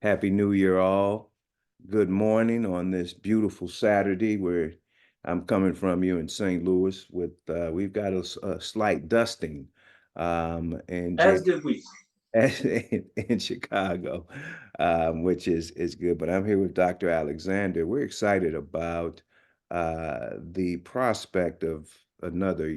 Happy New Year, all. Good morning on this beautiful Saturday where I'm coming from you in St. Louis with we've got a slight dusting in As did we. in Chicago, which is good. But I'm here with Dr. Alexander. We're excited about the prospect of another,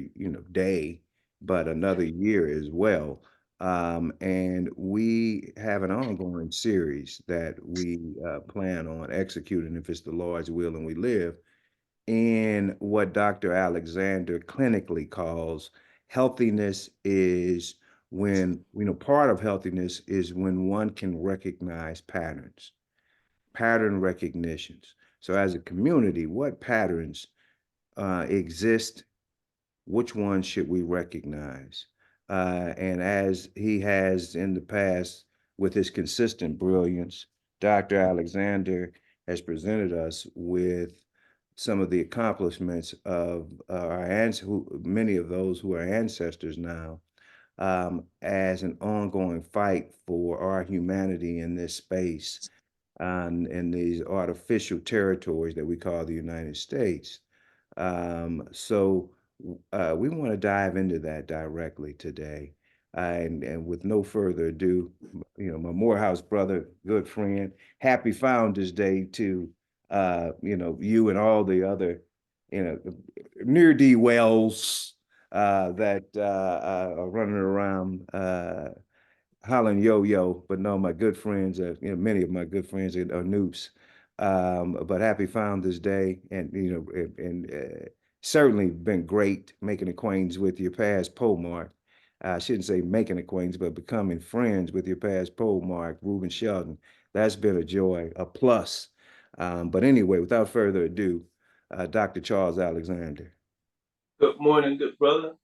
day, but another year as well. And we have an ongoing series that we plan on executing if it's the Lord's will and we live in what Dr. Alexander clinically calls healthiness is when, part of healthiness is when one can recognize patterns, pattern recognitions. So as a community, what patterns exist, which ones should we recognize? And as he has in the past with his consistent brilliance, Dr. Alexander has presented us with some of the accomplishments of many of those who are ancestors now, as an ongoing fight for our humanity in this space and in these artificial territories that we call the United States. So we want to dive into that directly today. And with no further ado, my Morehouse brother, good friend, happy Founders Day to you and all the other, you know, near D Wells that are running around hollering yo-yo, but no, my good friends, many of my good friends are Noops. But happy Founders Day, and certainly been great making acquaintance with your past pole mark. I shouldn't say making acquaintance, but becoming friends with your past pole mark, Reuben Shelton. That's been a joy, a plus. But anyway, without further ado, Dr. Charles Alexander. Good morning, good brother.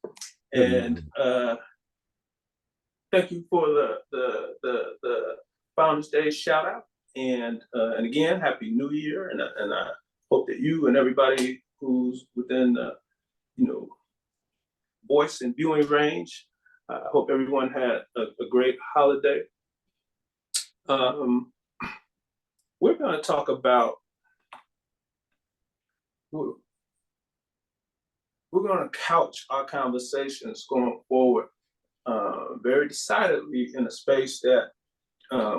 Good And morning. thank you for the Founders Day shout out. And again, Happy New Year. And I hope that you and everybody who's within the voice and viewing range, I hope everyone had a great holiday. Um, we're going to talk about we're, we're going to couch our conversations going forward very decidedly in a space that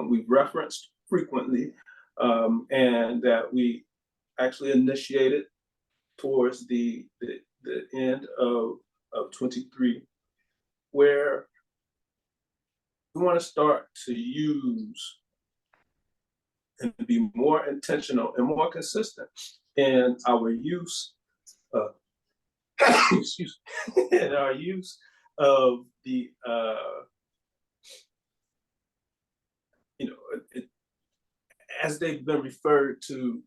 we've referenced frequently, and that we actually initiated towards the end of 23, where we want to start to use and be more intentional and more consistent in our use of excuse in our use of the you know it, as they've been referred to,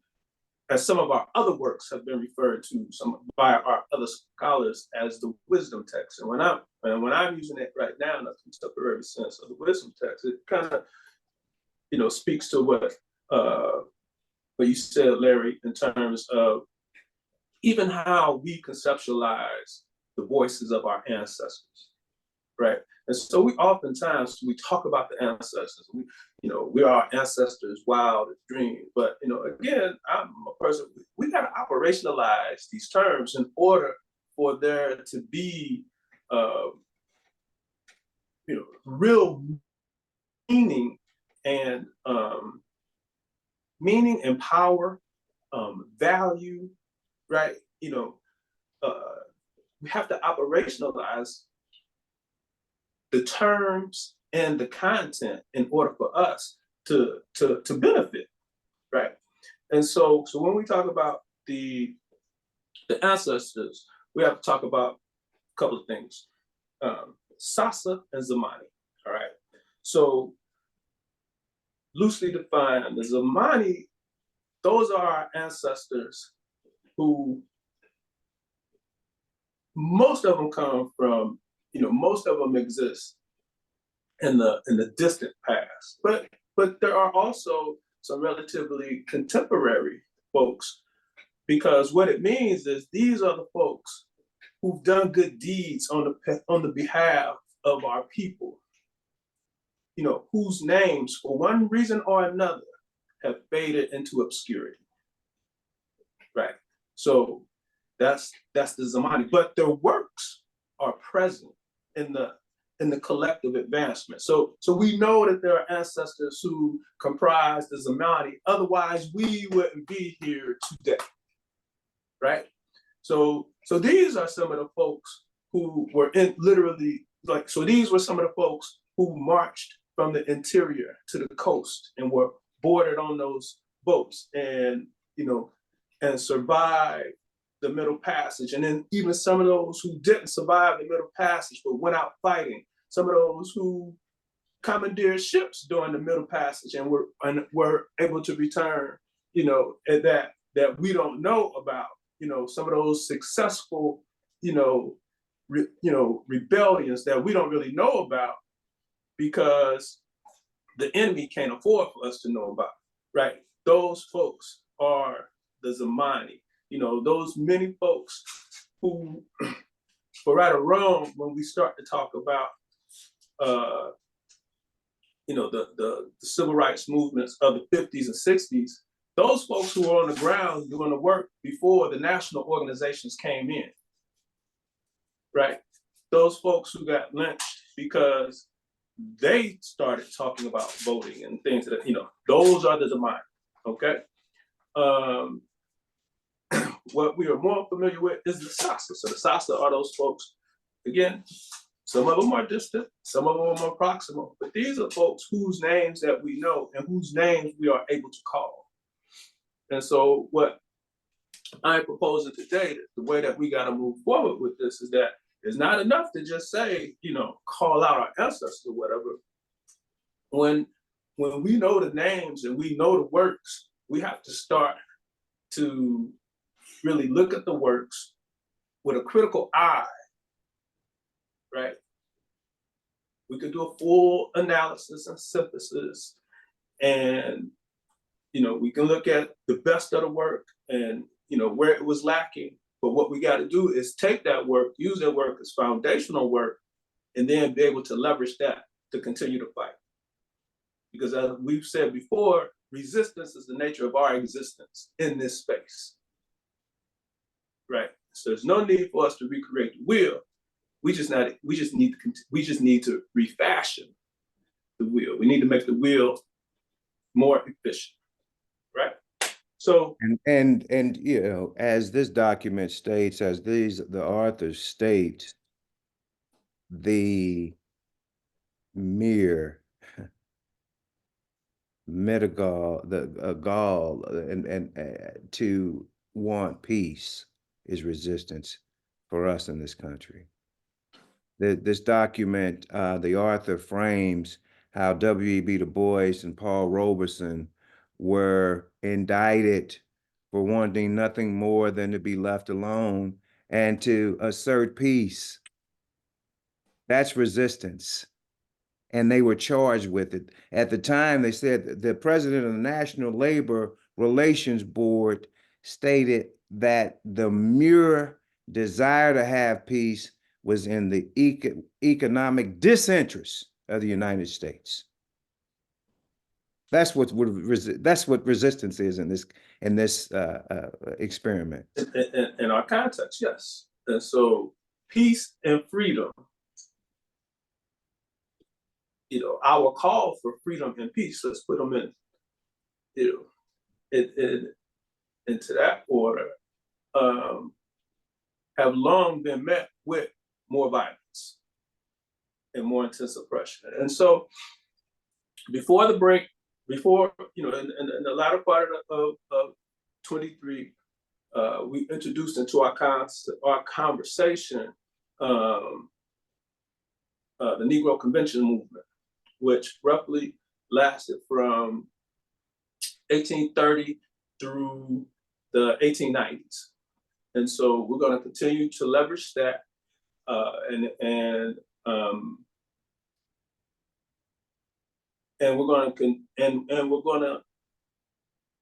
as some of our other works have been referred to some by our other scholars as the wisdom text. And when I'm using it right now in a contemporary sense of the wisdom text, it kind of speaks to what you said, Larry, in terms of even how we conceptualize the voices of our ancestors, right? And so we oftentimes we talk about the ancestors. We are our ancestors' wildest dreams. But again, I'm a person. We got to operationalize these terms in order for there to be, real meaning and power, value, right? We have to operationalize the terms and the content in order for us to benefit, right? And so when we talk about the ancestors, we have to talk about a couple of things: Sasa and Zamani. All right. So loosely defined, the Zamani, those are our ancestors who most of them come from, most of them exist in the distant past. But there are also some relatively contemporary folks, because what it means is these are the folks who've done good deeds on the behalf of our people. whose names, for one reason or another, have faded into obscurity, right? So that's the Zamani, but their works are present in the collective advancement. So we know that there are ancestors who comprise the Zamani. Otherwise, we wouldn't be here today, right? So these are some of the folks who were in literally like. So these were some of the folks who marched from the interior to the coast and were boarded on those boats, and and survived the Middle Passage. And then even some of those who didn't survive the Middle Passage but went out fighting. Some of those who commandeered ships during the Middle Passage and were able to return, that we don't know about. Some of those successful, rebellions that we don't really know about because the enemy can't afford for us to know about, right? Those folks are the Zamani. Those many folks who, for right or wrong, when we start to talk about, the civil rights movements of the 50s and 60s, those folks who were on the ground doing the work before the national organizations came in, right? Those folks who got lynched because they started talking about voting and things that, those are the Zamani, okay? What we are more familiar with is the Sasa. So the Sasa are those folks, again, some of them are distant, some of them are more proximal, but these are folks whose names that we know and whose names we are able to call. And so what I'm proposing today, the way that we got to move forward with this is that it's not enough to just say, call out our ancestors or whatever. When we know the names and we know the works, we have to start to really look at the works with a critical eye, right? We could do a full analysis and synthesis, and we can look at the best of the work and where it was lacking. But what we got to do is take that work, use that work as foundational work, and then be able to leverage that to continue to fight. Because as we've said before, resistance is the nature of our existence in this space, right? So there's no need for us to recreate the wheel. We just need to refashion the wheel. We need to make the wheel more efficient, right? So And as this document states, as the authors state, the mere metagal, the gall, and to want peace is resistance for us in this country. This document, the author frames how W.E.B. Du Bois and Paul Robeson were indicted for wanting nothing more than to be left alone and to assert peace. That's resistance. And they were charged with it. At the time, they said the president of the National Labor Relations Board stated that the mere desire to have peace was in the economic disinterest of the United States. That's what resistance is in this experiment. In our context, yes. And so peace and freedom, our call for freedom and peace, let's put them into that order, have long been met with more violence and more intense oppression. And so before the break, in the latter part of 23, we introduced into our conversation the Negro Convention movement, which roughly lasted from 1830 through the 1890s. And so we're going to continue to leverage that, and we're going to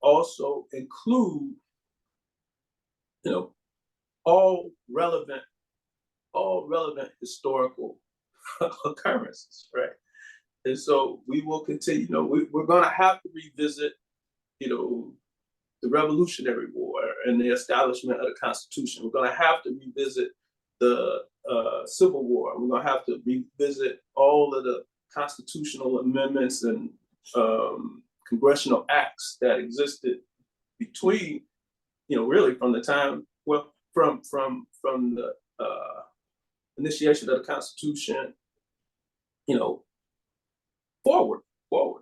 also include, all relevant historical occurrences, right? And so we will continue, we're going to have to revisit, the Revolutionary War and the establishment of the Constitution. We're going to have to revisit the Civil War. We're going to have to revisit all of the constitutional amendments and congressional acts that existed between, really from the time, well, from the initiation of the Constitution, you know, forward.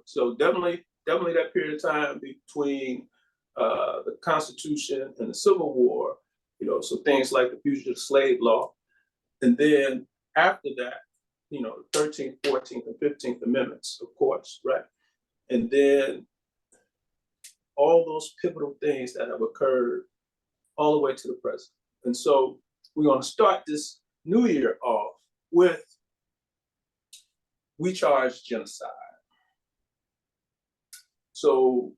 So definitely that period of time between the Constitution and the Civil War, so things like the Fugitive Slave Law, and then after that, the 13th, 14th, and 15th Amendments, of course, right? And then all those pivotal things that have occurred all the way to the present. And so we're going to start this new year off with We Charge Genocide. So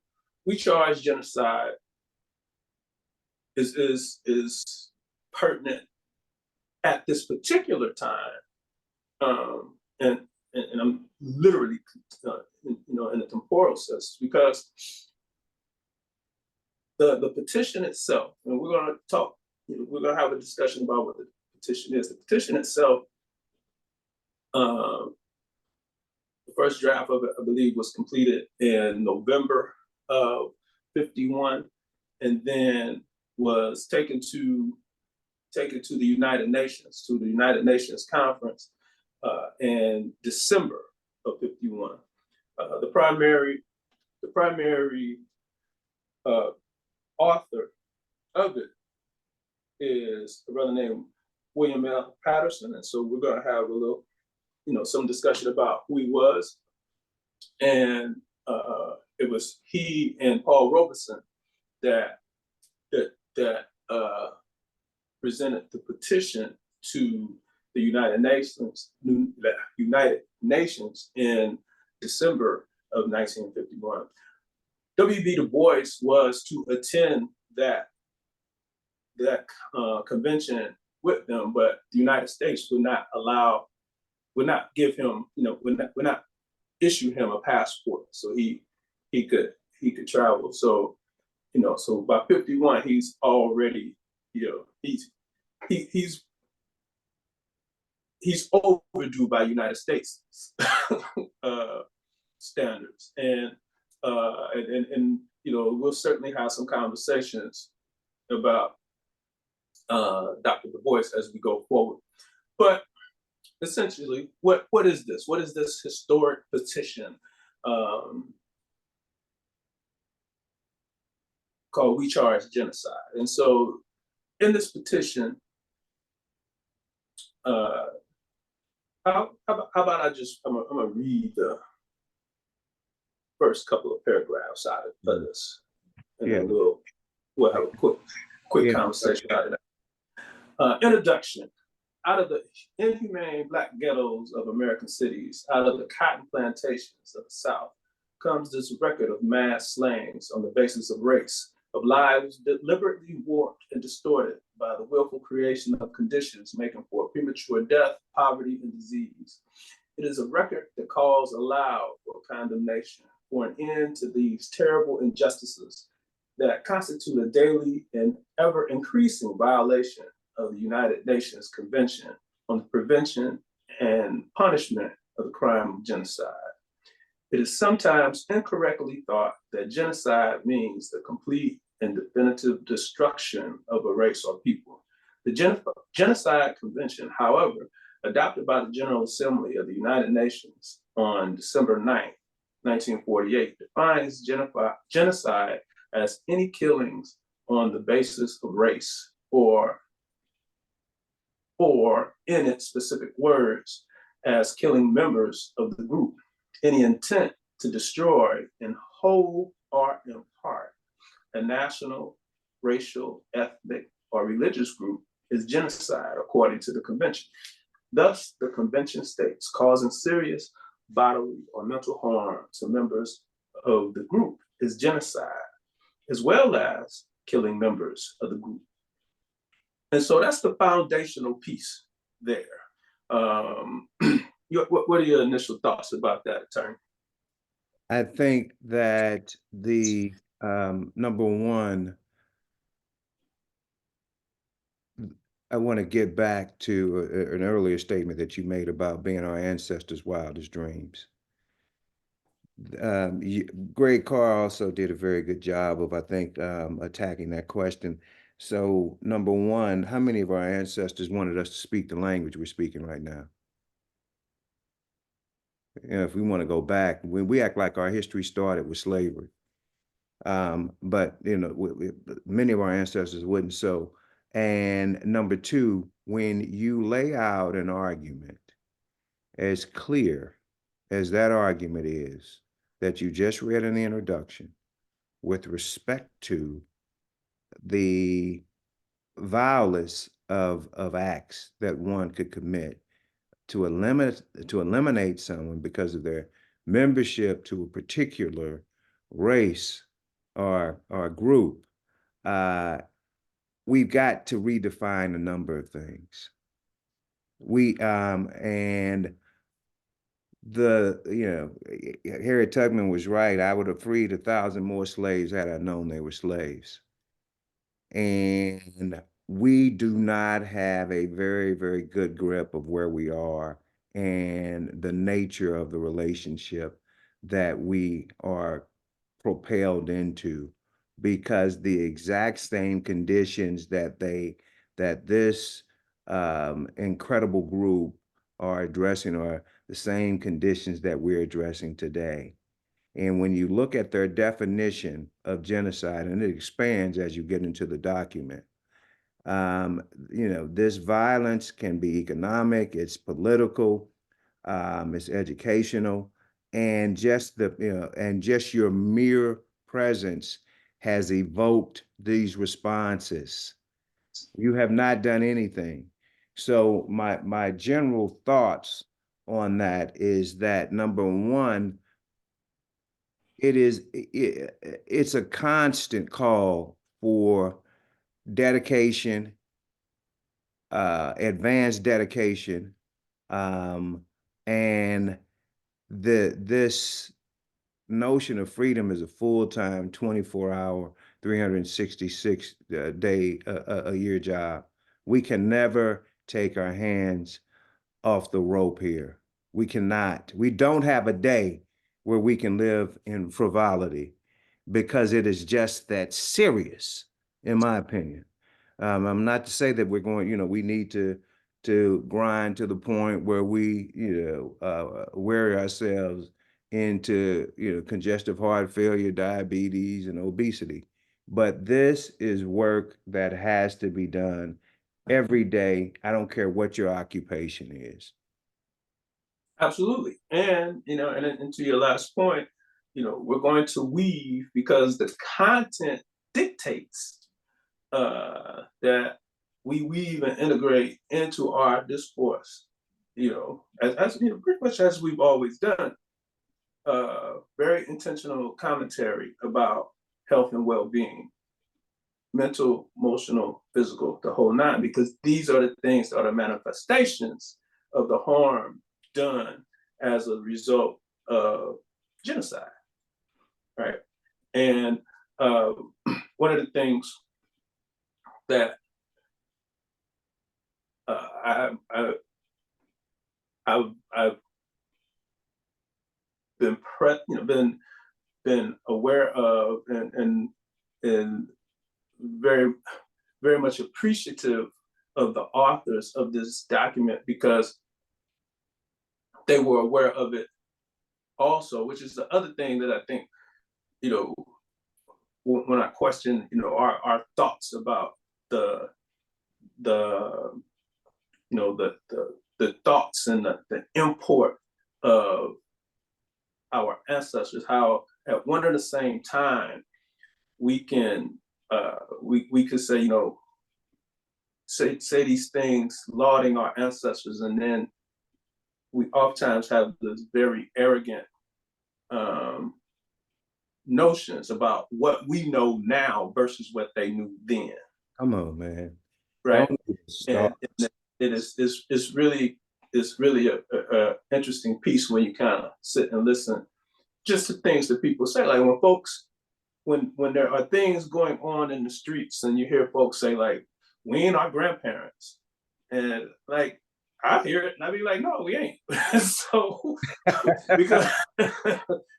We Charge Genocide is pertinent at this particular time, and I'm literally, in a temporal sense, because the petition itself, and we're going to talk, we're going to have a discussion about what the petition is. The petition itself, the first draft of it, I believe, was completed in November of '51, and then was taken to the United Nations, to the United Nations Conference in December of '51. The primary author of it is a brother named William L. Patterson, and so we're going to have a little, some discussion about who he was, and it was he and Paul Robeson that presented the petition to the United Nations in December of 1951. W.B. Du Bois was to attend that convention with them, but the United States would not give him, would not issue him a passport, so he could travel. So, so by '51, he's already, he's overdue by United States standards, and we'll certainly have some conversations about Dr. Du Bois as we go forward. But essentially, what is this? What is this historic petition called We Charge Genocide? And so in this petition, how about I'm gonna read the first couple of paragraphs out of this, and then we'll have a quick conversation out of that. Introduction. Out of the inhumane Black ghettos of American cities, out of the cotton plantations of the South, comes this record of mass slayings on the basis of race, of lives deliberately warped and distorted by the willful creation of conditions making for premature death, poverty, and disease. It is a record that calls aloud for condemnation, for an end to these terrible injustices that constitute a daily and ever increasing violation of the United Nations Convention on the Prevention and Punishment of the Crime of Genocide. It is sometimes incorrectly thought that genocide means the complete and definitive destruction of a race or people. The Genocide Convention, however, adopted by the General Assembly of the United Nations on December 9th, 1948, defines genocide as any killings on the basis of race, or in its specific words, as killing members of the group. Any intent to destroy in whole or in part a national, racial, ethnic, or religious group is genocide, according to the convention. Thus, the convention states causing serious bodily or mental harm to members of the group is genocide, as well as killing members of the group. And so that's the foundational piece there. what are your initial thoughts about that, attorney? I think that number one, I want to get back to an earlier statement that you made about being our ancestors' wildest dreams. You, Greg Carr also did a very good job of, I think, attacking that question. So, number one, how many of our ancestors wanted us to speak the language we're speaking right now? You know, if we want to go back, when we act like our history started with slavery, but you know, many of our ancestors wouldn't. So, and number two, when you lay out an argument as clear as that argument is that you just read in the introduction, with respect to the vilest of acts that one could commit to eliminate someone because of their membership to a particular race or group, uh, we've got to redefine a number of things. We and the you know Harriet Tubman was right. I would have freed 1,000 more slaves had I known they were slaves. And we do not have a very, very good grip of where we are and the nature of the relationship that we are propelled into, because the exact same conditions that this incredible group are addressing are the same conditions that we're addressing today. And when you look at their definition of genocide, and it expands as you get into the document, um, you know, this violence can be economic, it's political, it's educational, and just your mere presence has evoked these responses. You have not done anything. So my general thoughts on that is that number one, it's a constant call for dedication, advanced dedication, um, and this notion of freedom is a full-time 24-hour 366 day a year job. We can never take our hands off the rope here. We cannot. We don't have a day where we can live in frivolity, because it is just that serious, in my opinion. I'm not to say that we're going, we need to grind to the point where we, wear ourselves into, congestive heart failure, diabetes, and obesity. But this is work that has to be done every day. I don't care what your occupation is. Absolutely. And, and to your last point, we're going to weave because the content dictates that we weave and integrate into our discourse, as pretty much as we've always done. Very intentional commentary about health and well-being, mental, emotional, physical, the whole nine, because these are the things that are the manifestations of the harm done as a result of genocide, right? And one of the things that I've been been aware of, and very very much appreciative of the authors of this document, because they were aware of it also, which is the other thing that I think, when I question, our thoughts about the the thoughts and the import of our ancestors, how at one and the same time we can we could say, say these things lauding our ancestors, and then we oftentimes have this very arrogant notions about what we know now versus what they knew then. Come on, man. Right. Don't even And start. it is it's really is really a interesting piece when you kind of sit and listen just to things that people say. Like when folks, when there are things going on in the streets and you hear folks say like, we ain't our grandparents. And like, I hear it and I be like, no, we ain't. So, because,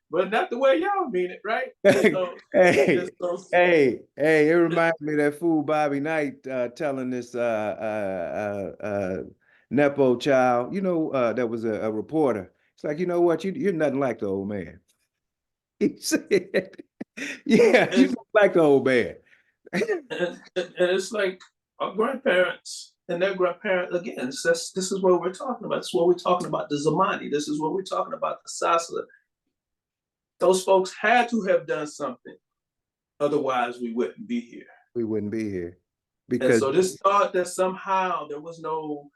but not the way y'all mean it, right? So, Hey, and so, hey, it reminds me of that fool Bobby Knight telling this Nepo child, that was a reporter. It's like, you know what, you're nothing like the old man. He said, yeah, you and, look like the old man. and it's like our grandparents and their grandparents, again, this is what we're talking about. This is what we're talking about, the Zamani. This is what we're talking about, the Sasa. Those folks had to have done something. Otherwise, we wouldn't be here. We wouldn't be here And because so this thought that somehow there was no,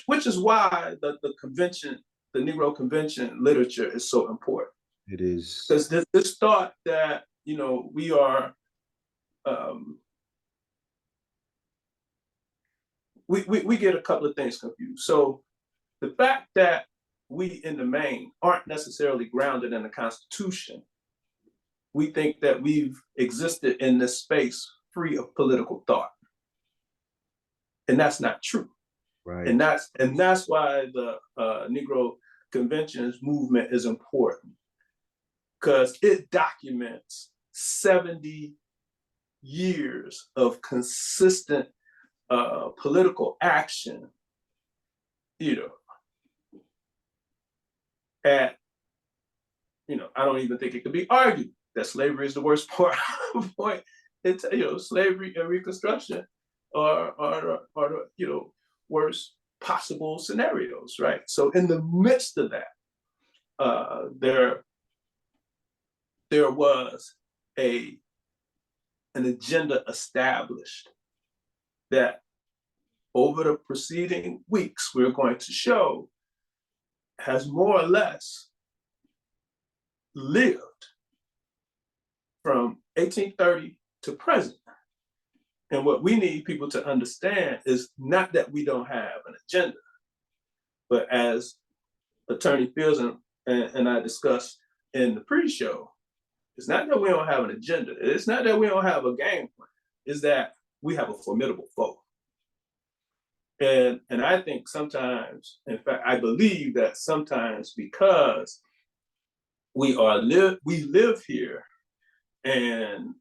which is why the convention, the Negro Convention literature is so important. it is. Because this thought that, we are, um, we get a couple of things confused. So the fact that we in the main aren't necessarily grounded in the Constitution, we think that we've existed in this space free of political thought. And that's not true. Right. And that's why the Negro Conventions movement is important, because it documents 70 years of consistent political action, you know, at, I don't even think it could be argued that slavery is the worst point. It's, slavery and Reconstruction are the, worst possible scenarios, right? So in the midst of that, there was an agenda established that over the preceding weeks we're going to show has more or less lived from 1830 to present. And what we need people to understand is not that we don't have an agenda, but as Attorney Fields and I discussed in the pre-show, it's not that we don't have an agenda. It's not that we don't have a game plan. It's that we have a formidable foe. And I think sometimes, in fact, I believe that sometimes because we live here and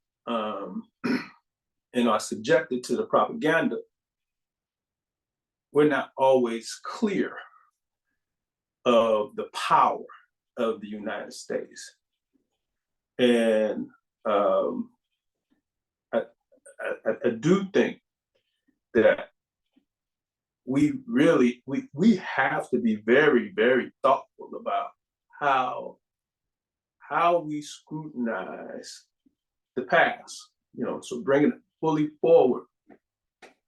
and are subjected to the propaganda, we're not always clear of the power of the United States. And I do think that we have to be very, very thoughtful about how we scrutinize the past, so bringing it fully forward,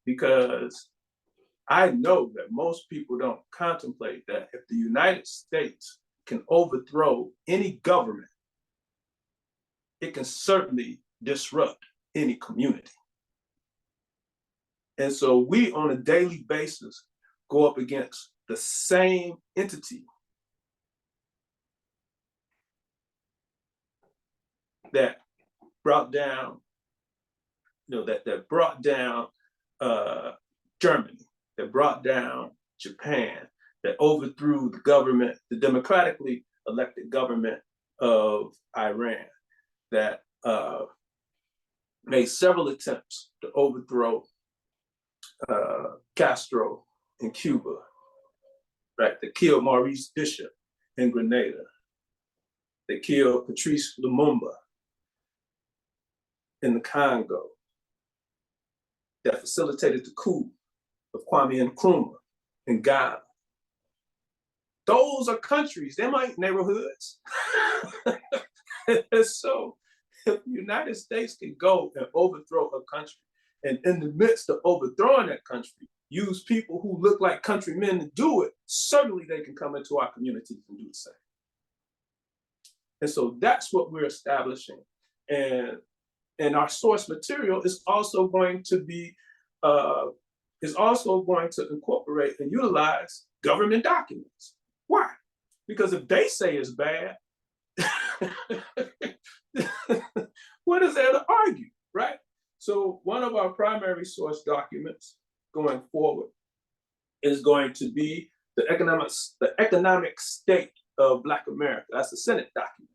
because I know that most people don't contemplate that if the United States can overthrow any government, it can certainly disrupt any community. And so we, on a daily basis, go up against the same entity that brought down, that brought down Germany, that brought down Japan, that overthrew the government, the democratically elected government of Iran, that made several attempts to overthrow Castro in Cuba, right? They killed Maurice Bishop in Grenada. They killed Patrice Lumumba in the Congo, that facilitated the coup of Kwame Nkrumah in Ghana. Those are countries, they might neighborhoods. So if the United States can go and overthrow a country, and in the midst of overthrowing that country, use people who look like countrymen to do it, certainly they can come into our communities and do the same. And so that's what we're establishing. And our source material is also going to be is also going to incorporate and utilize government documents. Why? Because if they say it's bad, what is there to argue, right? So one of our primary source documents going forward is going to be the economic state of Black America. That's the Senate document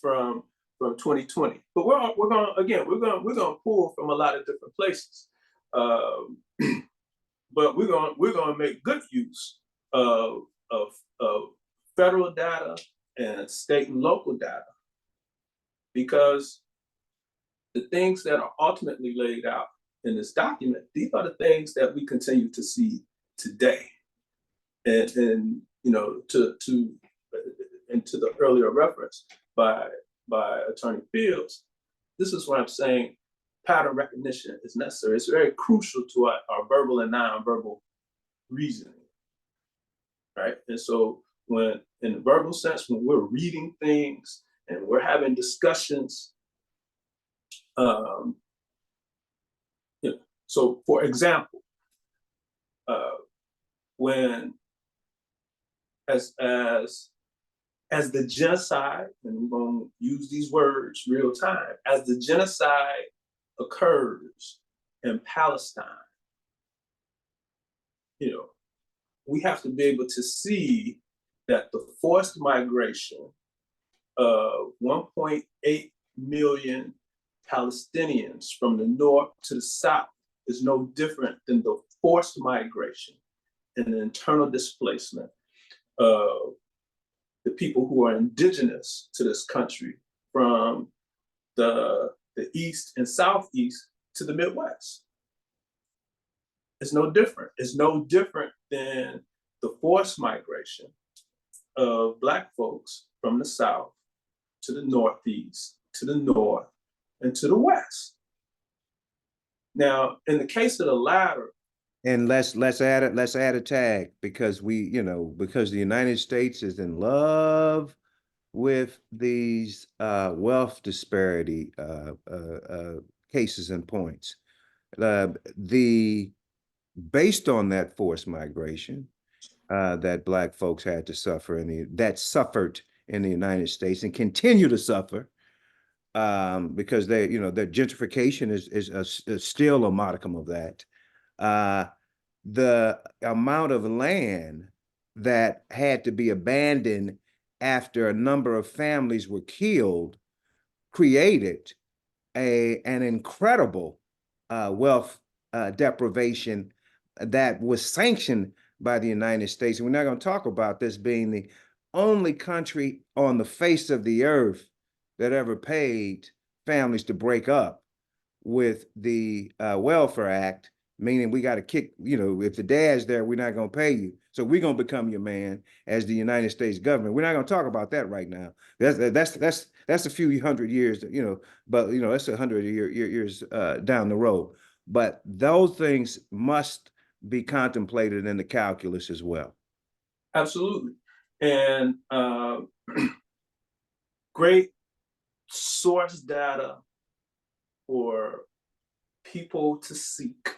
from 2020. But we're going again we're going to pull from a lot of different places, but we're going to make good use of federal data and state and local data, because the things that are ultimately laid out in this document, these are the things that we continue to see today. And you know, to into the earlier reference by Attorney Fields, this is what I'm saying. Pattern recognition is necessary. It's very crucial to our verbal and non-verbal reasoning, right? And so when, in the verbal sense, when we're reading things and we're having discussions, you know, so for example, when as the genocide, and we're going to use these words real time, as the genocide occurs in Palestine, you know, we have to be able to see that the forced migration of 1.8 million Palestinians from the north to the south is no different than the forced migration and the internal displacement of the people who are indigenous to this country from the east and southeast to the Midwest. It's no different. It's no different than the forced migration of Black folks from the south to the northeast, to the north, and to the west. Now, in the case of the latter, And let's add a tag, because because the United States is in love with these wealth disparity cases and points. The Based on that forced migration that Black folks had to suffer that suffered in the United States and continue to suffer, because their gentrification is still a modicum of that. The amount of land that had to be abandoned after a number of families were killed created an incredible wealth deprivation that was sanctioned by the United States. And we're not going to talk about this being the only country on the face of the earth that ever paid families to break up with the Welfare Act, meaning we got to kick, if the dad's there, we're not going to pay you. So we're going to become your man as the United States government. We're not going to talk about that right now. That's a few hundred years, but that's 100 years down the road. But those things must be contemplated in the calculus as well. absolutely. And great source data for people to seek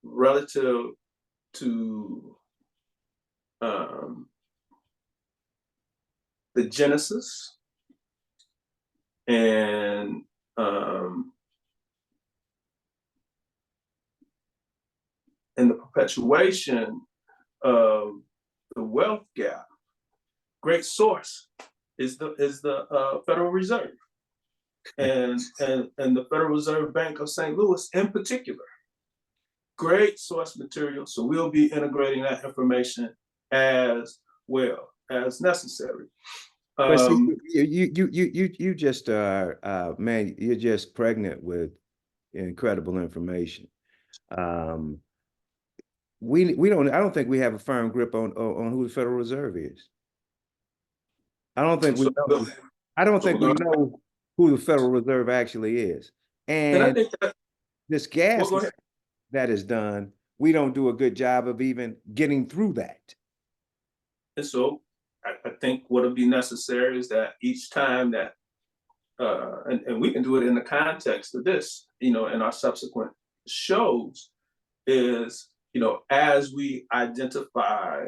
relative to the genesis and the perpetuation of the wealth gap. Great source is the Federal Reserve and the Federal Reserve Bank of St. Louis in particular. Great source material. So we'll be integrating that information as well as necessary. But see, you just man, you're just pregnant with incredible information. Um, we don't. I don't think we have a firm grip on who the Federal Reserve is. I don't think we so, know. I don't so think we're we gonna, know who the Federal Reserve actually is. and I And think that, this well, gas go ahead. that is done, we don't do a good job of even getting through that. And so I think what will be necessary is that each time that and we can do it in the context of this, in our subsequent shows, is, as we identify.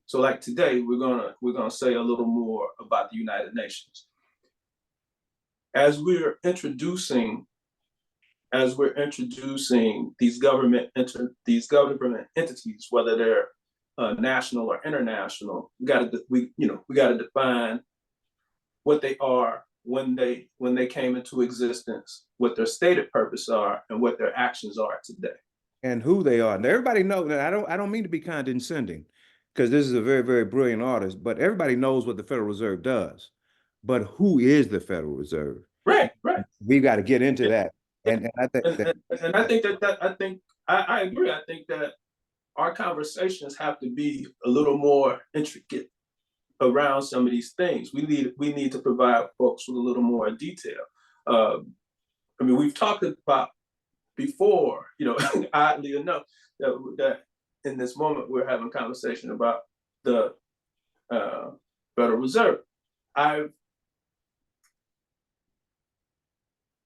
So like today, we're gonna say a little more about the United Nations. As we're introducing, these government entities, whether they're national or international, we got to define what they are, when they came into existence, what their stated purpose are, and what their actions are today. And who they are. And everybody knows that I don't mean to be condescending because this is a very, very brilliant artist, but everybody knows what the Federal Reserve does. But who is the Federal Reserve? Right, right. We've got to get into And, that. And I think and, that and I think I agree. I think that our conversations have to be a little more intricate around some of these things. We need to provide folks with a little more detail. I mean, we've talked about before, oddly enough, that in this moment we're having a conversation about the uh, Federal Reserve.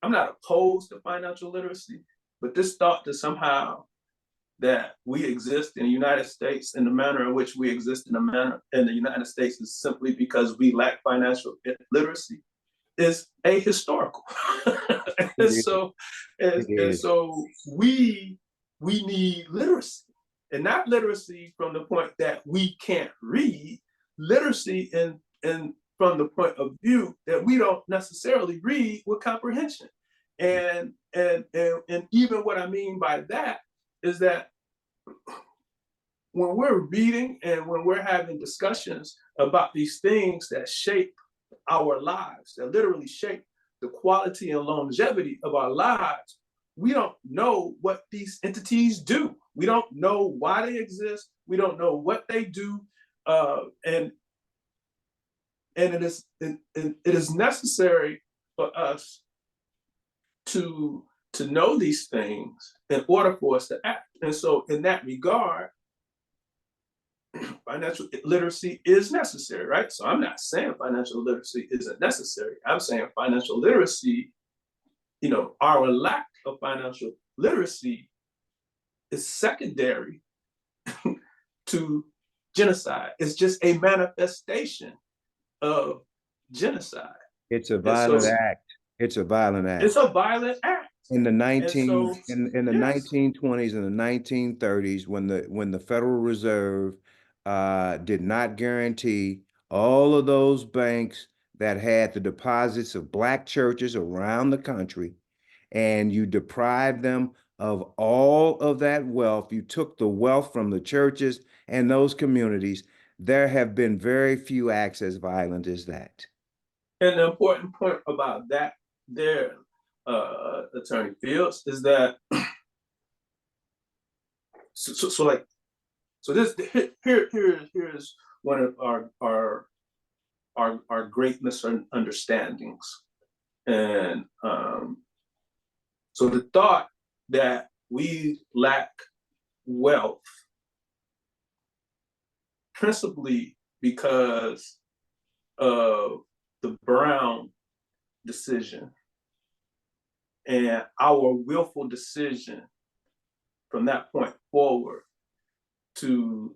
I'm not opposed to financial literacy, but this thought that somehow that we exist in the United States in the manner in which we exist in the United States is simply because we lack financial literacy is ahistorical. and it is. so It and is. so we need literacy, and not literacy from the point that we can't read, literacy in from the point of view that we don't necessarily read with comprehension. And even what I mean by that is that when we're reading and when we're having discussions about these things that shape our lives, that literally shape the quality and longevity of our lives, we don't know what these entities do. We don't know why they exist. We don't know what they do. And it is necessary for us to know these things in order for us to act. And so in that regard, financial literacy is necessary, right? So I'm not saying financial literacy isn't necessary. I'm saying financial literacy, our lack of financial literacy is secondary to genocide. It's just a manifestation of genocide. It's a And so violent act. It's a violent it's act. a violent act. In the And so, 19 in the yes. 1920s and the 1930s, when the Federal Reserve did not guarantee all of those banks that had the deposits of black churches around the country, and you deprived them of all of that wealth. You took the wealth from the churches and those communities. There have been very few acts as violent as that. And the important point about that there, Attorney Fields, is that so like this here's one of our great misunderstandings. And so the thought that we lack wealth principally because of the Brown decision and our willful decision from that point forward to,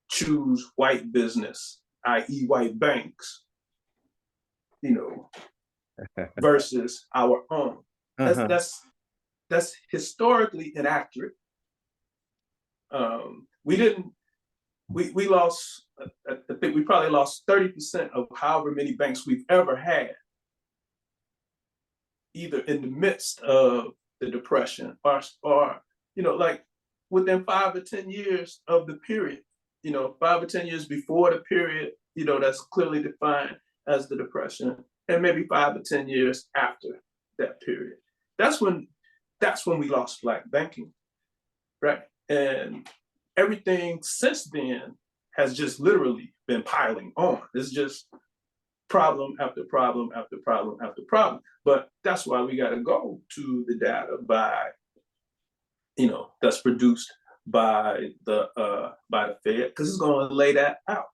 choose white business, i.e., white banks, versus our own. That's Uh-huh. that's that's historically inaccurate. We didn't. We lost. I think we probably lost 30% of however many banks we've ever had, either in the midst of the depression or like within 5 or 10 years of the period. 5 or 10 years before the period. That's clearly defined as the depression, and maybe 5 or 10 years after that period. That's when we lost black banking, right? And everything since then has just literally been piling on. It's just problem after problem after problem after problem. But that's why we got to go to the data that's produced by the Fed, because it's going to lay that out.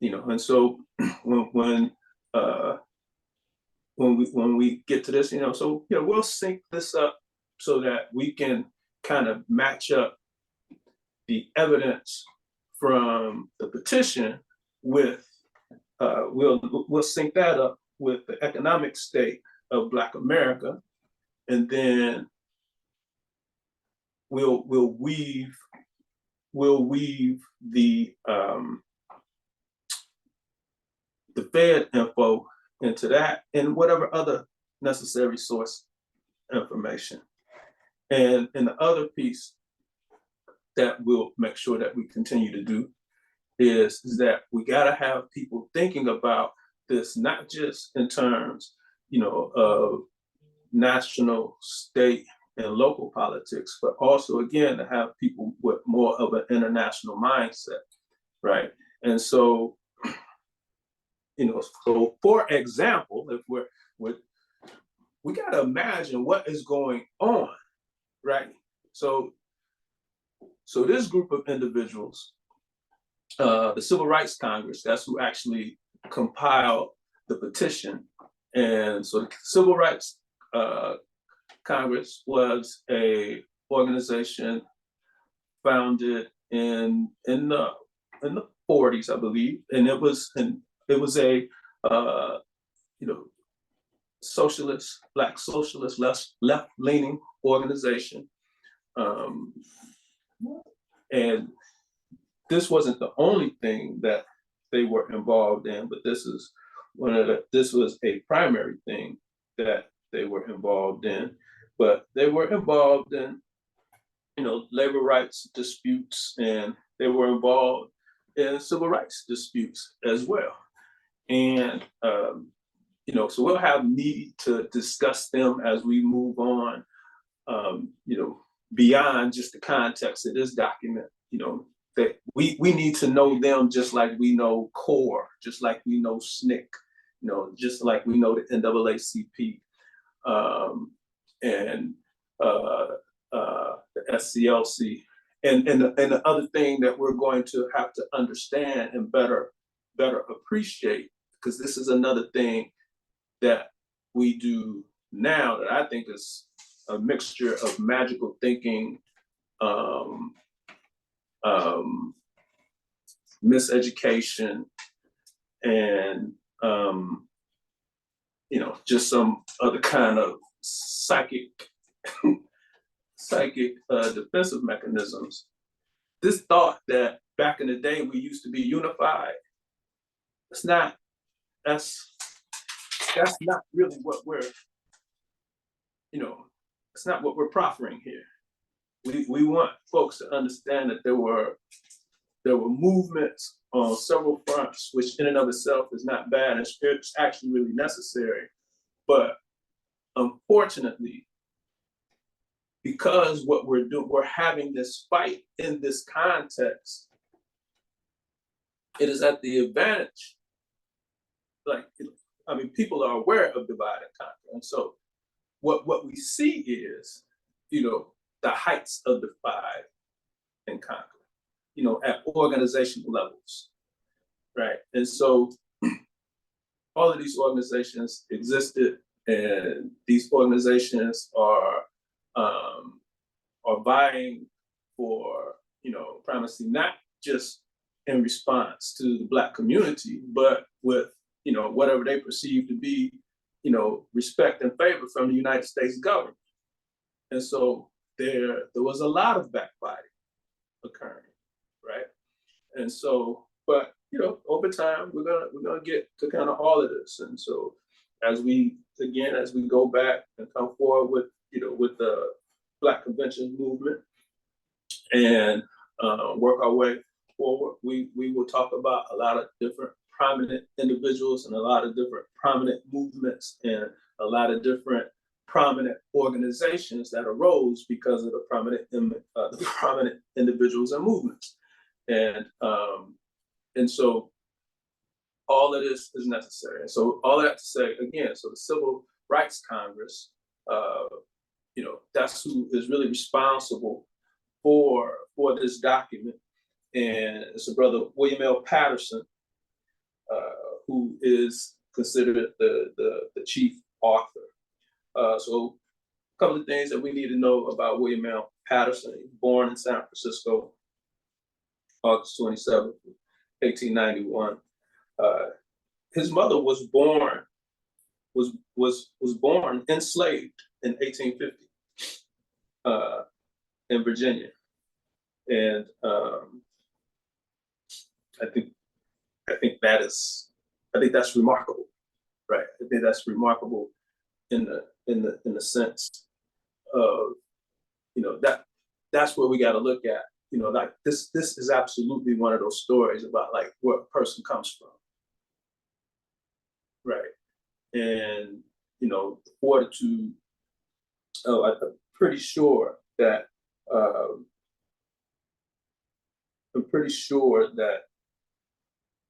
And so when when we get to this, so we'll sync this up so that we can kind of match up the evidence from the petition with we'll sync that up with the economic state of Black America, and then we'll weave the Fed info into that and whatever other necessary source information. And the other piece that we'll make sure that we continue to do is that we got to have people thinking about this, not just in terms, of national, state, and local politics, but also, again, to have people with more of an international mindset, right? And so, so for example, if we got to imagine what is going on, right? So this group of individuals, the Civil Rights Congress, that's who actually compiled the petition. And so the Civil Rights Congress was a organization founded in the 40s, I believe, and it was a socialist, Black socialist, left-leaning organization, and this wasn't the only thing that they were involved in, but this was a primary thing that they were involved in. But they were involved in, labor rights disputes, and they were involved in civil rights disputes as well. And so we'll have need to discuss them as we move on, beyond just the context of this document. That we need to know them just like we know CORE, just like we know SNCC, just like we know the NAACP, and the SCLC. And the other thing that we're going to have to understand and better appreciate, because this is another thing that we do now that I think is a mixture of magical thinking, miseducation, and just some other kind of psychic defensive mechanisms. This thought that back in the day we used to be unified, that's not really what we're, it's not what we're proffering here. We want folks to understand that there were movements on several fronts, which in and of itself is not bad. It's actually really necessary. But unfortunately, because what we're doing, we're having this fight in this context, it is at the advantage. People are aware of divide and conquer. And so what we see is, the heights of divide and conquer, at organizational levels, right? And so all of these organizations existed, and these organizations are vying for, primacy, not just in response to the Black community, but with, whatever they perceive to be, respect and favor from the United States government. And so there was a lot of backbiting occurring, right? And so, but over time, we're gonna get to kind of all of this. And so as we go back and come forward with the Black Convention movement and work our way forward, we will talk about a lot of different prominent individuals and a lot of different prominent movements and a lot of different prominent organizations that arose because of the prominent individuals and movements. And so all of this is necessary. And so all that to say, again, so the Civil Rights Congress, that's who is really responsible for this document. And it's a brother, William L. Patterson, who is considered the chief author. So a couple of things that we need to know about William L. Patterson. He was born in San Francisco, August 27th, 1891. Uh, his mother was born enslaved in 1850 in Virginia, and I think I think that is I think that's remarkable, right? I think that's remarkable in the sense of, that's where we got to look at, like this is absolutely one of those stories about like where a person comes from, right? And fortitude. Oh, I'm pretty sure that um, I'm pretty sure that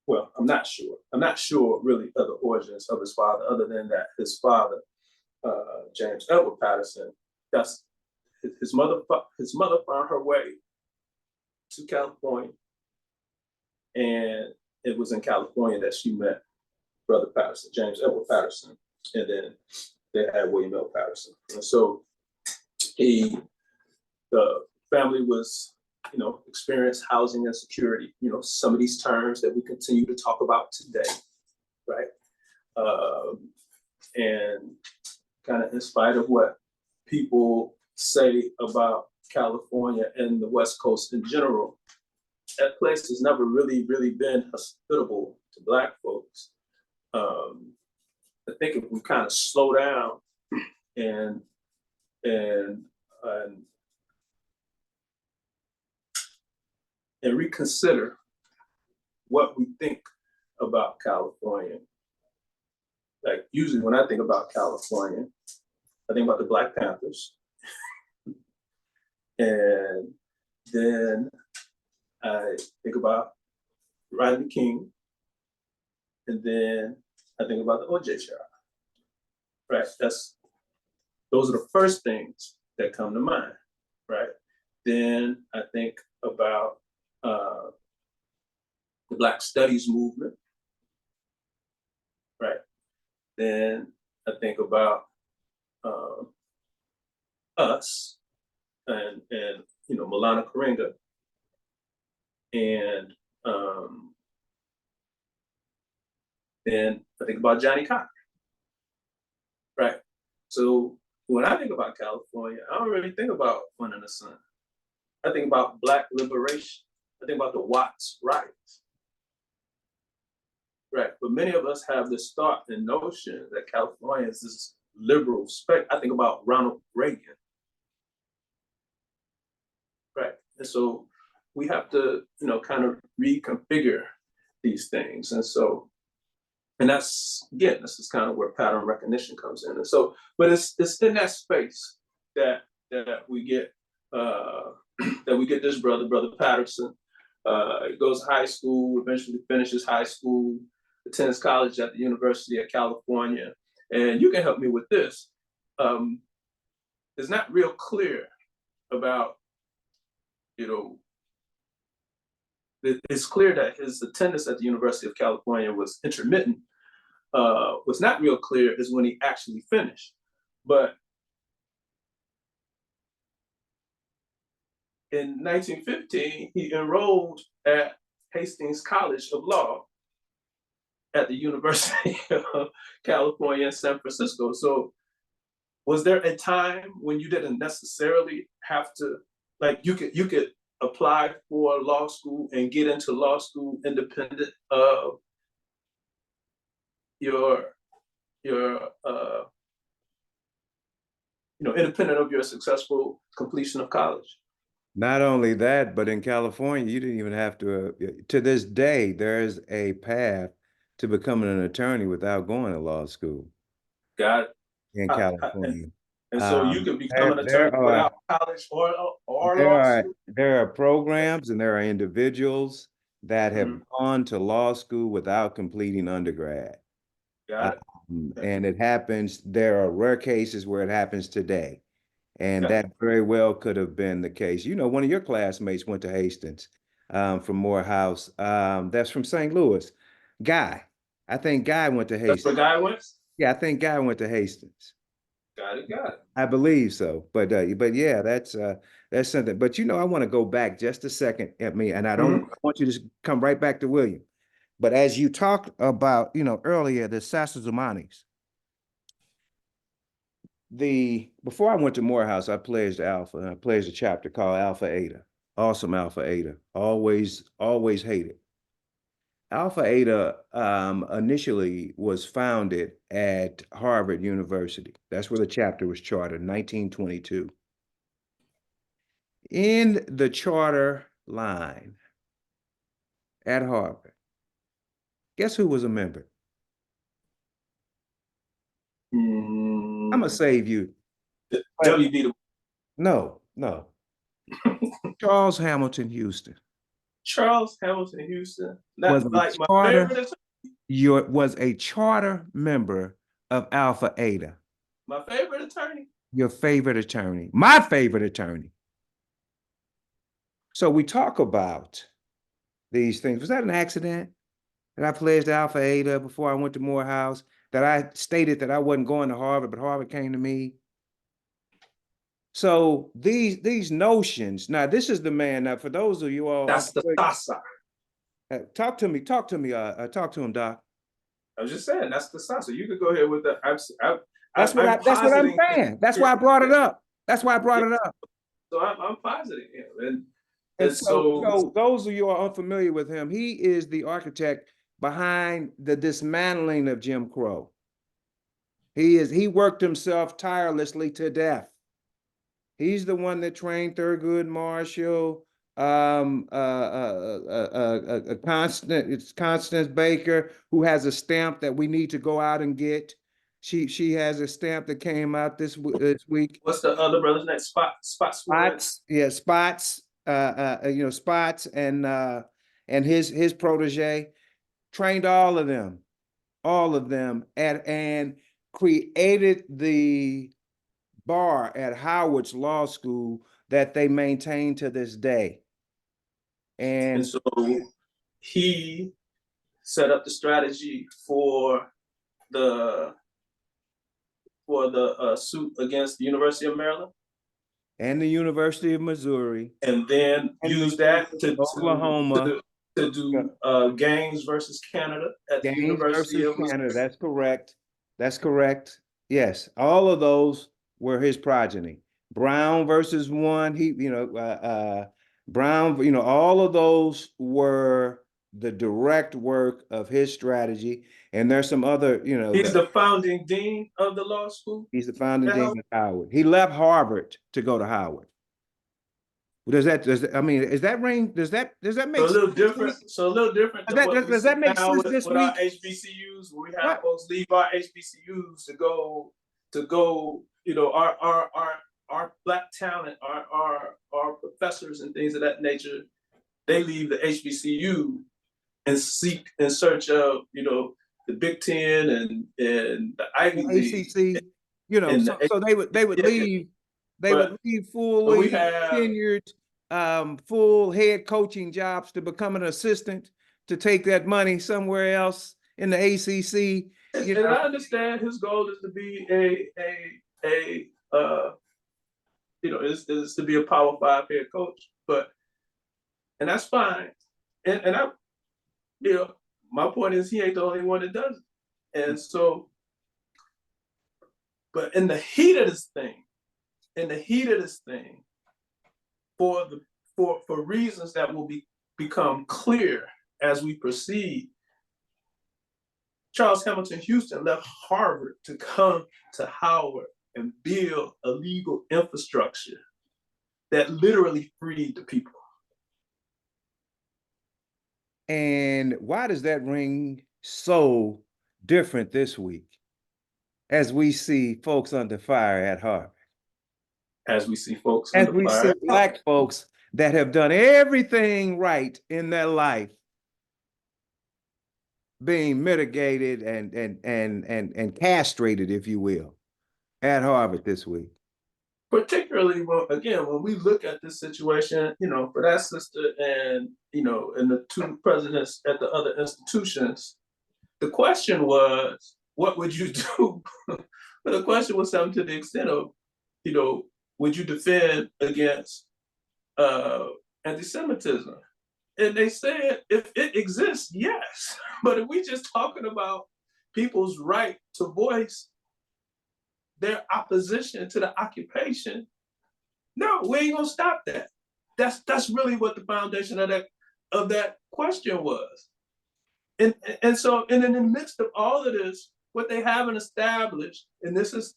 well, I'm not sure. I'm not sure really of the origins of his father, other than that his father, James Edward Patterson, that's his mother. His mother found her way to California, and it was in California that she met Brother Patterson, James Edward Patterson, and then they had William L. Patterson. And so the family was, experienced housing insecurity. Some of these terms that we continue to talk about today, right? And kind of in spite of what people say about California and the West Coast in general, that place has never really, really been hospitable to Black folks. I think if we kind of slow down and and and, and reconsider what we think about California. Like usually when I think about California, I think about the Black Panthers, and then I think about Rodney King, and then I think about the OJ trial. Right? Those are the first things that come to mind, right? Then I think about the Black Studies movement, right? Then I think about us and Milana Karenga, and then I think about Johnny Cochran, right? So when I think about California, I don't really think about Fun in the Sun. I think about Black liberation. I think about the Watts riots, right? But many of us have this thought and notion that California is this liberal spec. I think about Ronald Reagan, right? And so we have to, kind of reconfigure these things. And so, and that's, again, this is kind of where pattern recognition comes in. And so, but it's in that space that we get that we get this brother Patterson. He goes to high school, eventually finishes high school, attends college at the University of California. And you can help me with this. It's not real clear about, it's clear that his attendance at the University of California was intermittent. What's not real clear is when he actually finished. But in 1915, he enrolled at Hastings College of Law at the University of California in San Francisco. So was there a time when you didn't necessarily have to, like you could apply for law school and get into law school independent of your independent of your successful completion of college? Not only that, but in California, you didn't even have to this day, there is a path to becoming an attorney without going to law school Got it. in And, California. and so you can become There, an attorney there are without college or there law are school. there are programs and there are individuals that have Mhm. gone to law school without completing undergrad. Got it. And it happens, there are rare cases where it happens today. And Got it. that very well could have been the case. One of your classmates went to Hastings from Morehouse. That's from St. Louis. Guy. I think Guy went to That's where Hastings. Guy went. Yeah, I think Guy went to Hastings. Got it, got it. I believe so. But yeah, that's something. But I want to go back just a second at me, and I want you to come right back to William. But as you talked about, earlier, the Sassazumanis, the before I went to Morehouse, I pledged Alpha, and I pledged a chapter called Alpha Eta. Awesome Alpha Eta. Always hated. Alpha Eta initially was founded at Harvard University. That's where the chapter was chartered in 1922. In the charter line at Harvard, guess who was a member? I'm gonna Mm, save you. But WB no, no. Charles Hamilton Houston Charles Hamilton Houston. was Not a like my charter favorite. was a charter member of Alpha Eta. My favorite attorney. Your favorite attorney, my favorite attorney. So we talk about these things. Was that an accident that I pledged Alpha Eta before I went to Morehouse? That I stated that I wasn't going to Harvard, but Harvard came to me? So these notions. Now, this is the man. Now, for those of you all, That's the Sasa. talk to me. Talk to me. Talk to him, Doc. I was just saying that's the Sasa. You could go ahead with that. That's what I'm that's what I'm positing. saying. That's why I brought it up. That's why I brought Yeah, it up. so I'm positing him, And and so, so so those of you who are unfamiliar with him, he is the architect behind the dismantling of Jim Crow. He worked himself tirelessly to death. He's the one that trained Thurgood Marshall, it's Constance Baker, who has a stamp that we need to go out and get. She has a stamp that came out this week. what's the other brother's name? Spotswood. Spots, yeah, Spots, Spots, and his protege trained all of them, and created the bar at Howard's Law School that they maintain to this day. And And so he set up the strategy the for the suit against the University of Maryland, the University of Missouri and then and the use that University of Oklahoma. to Yeah, do games versus Canada at the Gaines University versus of Canada. Missouri. That's correct. That's correct. Yes, all of those were his progeny. Brown versus one. Brown. All of those were the direct work of his strategy. And there's some other. He's the founding dean of the law school. He's the founding dean of Howard. He left Harvard to go to Howard. I mean, is that ring? Does that make So a sense little this week? different. So a little different Does than that what does, we does see that make now sense this with our week? HBCUs, where we have What? folks leave our HBCUs to go. Our black talent, our professors and things of that nature, they leave the HBCU and seek in search of the Big Ten and the Ivy League ACC, and so they would yeah, leave, but we fully have tenured, full head coaching jobs to become an assistant to take that money somewhere else in the ACC. and I understand his goal is to be a is to be a Power Five head coach, and that's fine. And I, my point is he ain't the only one that does it. And so, but in the heat of this thing, for the for reasons that will become clear as we proceed, Charles Hamilton Houston left Harvard to come to Howard and build a legal infrastructure that literally freed the people. And why does that ring so different this week as we see folks under fire at Harvard? As we see folks As under we fire. see Black folks that have done everything right in their life being mitigated and castrated, if you will, at Harvard this week. Particularly when we look at this situation, for that sister and and the two presidents at the other institutions, the question was, what would you do? But the question was something to the extent of, you know, would you defend against uh, anti-Semitism? And they said, if it exists, yes. But if we just talking about people's right to voice their opposition to the occupation, no, we ain't gonna stop that. That's really what the foundation of that question was. And so, and in the midst of all of this, what they haven't established, and this is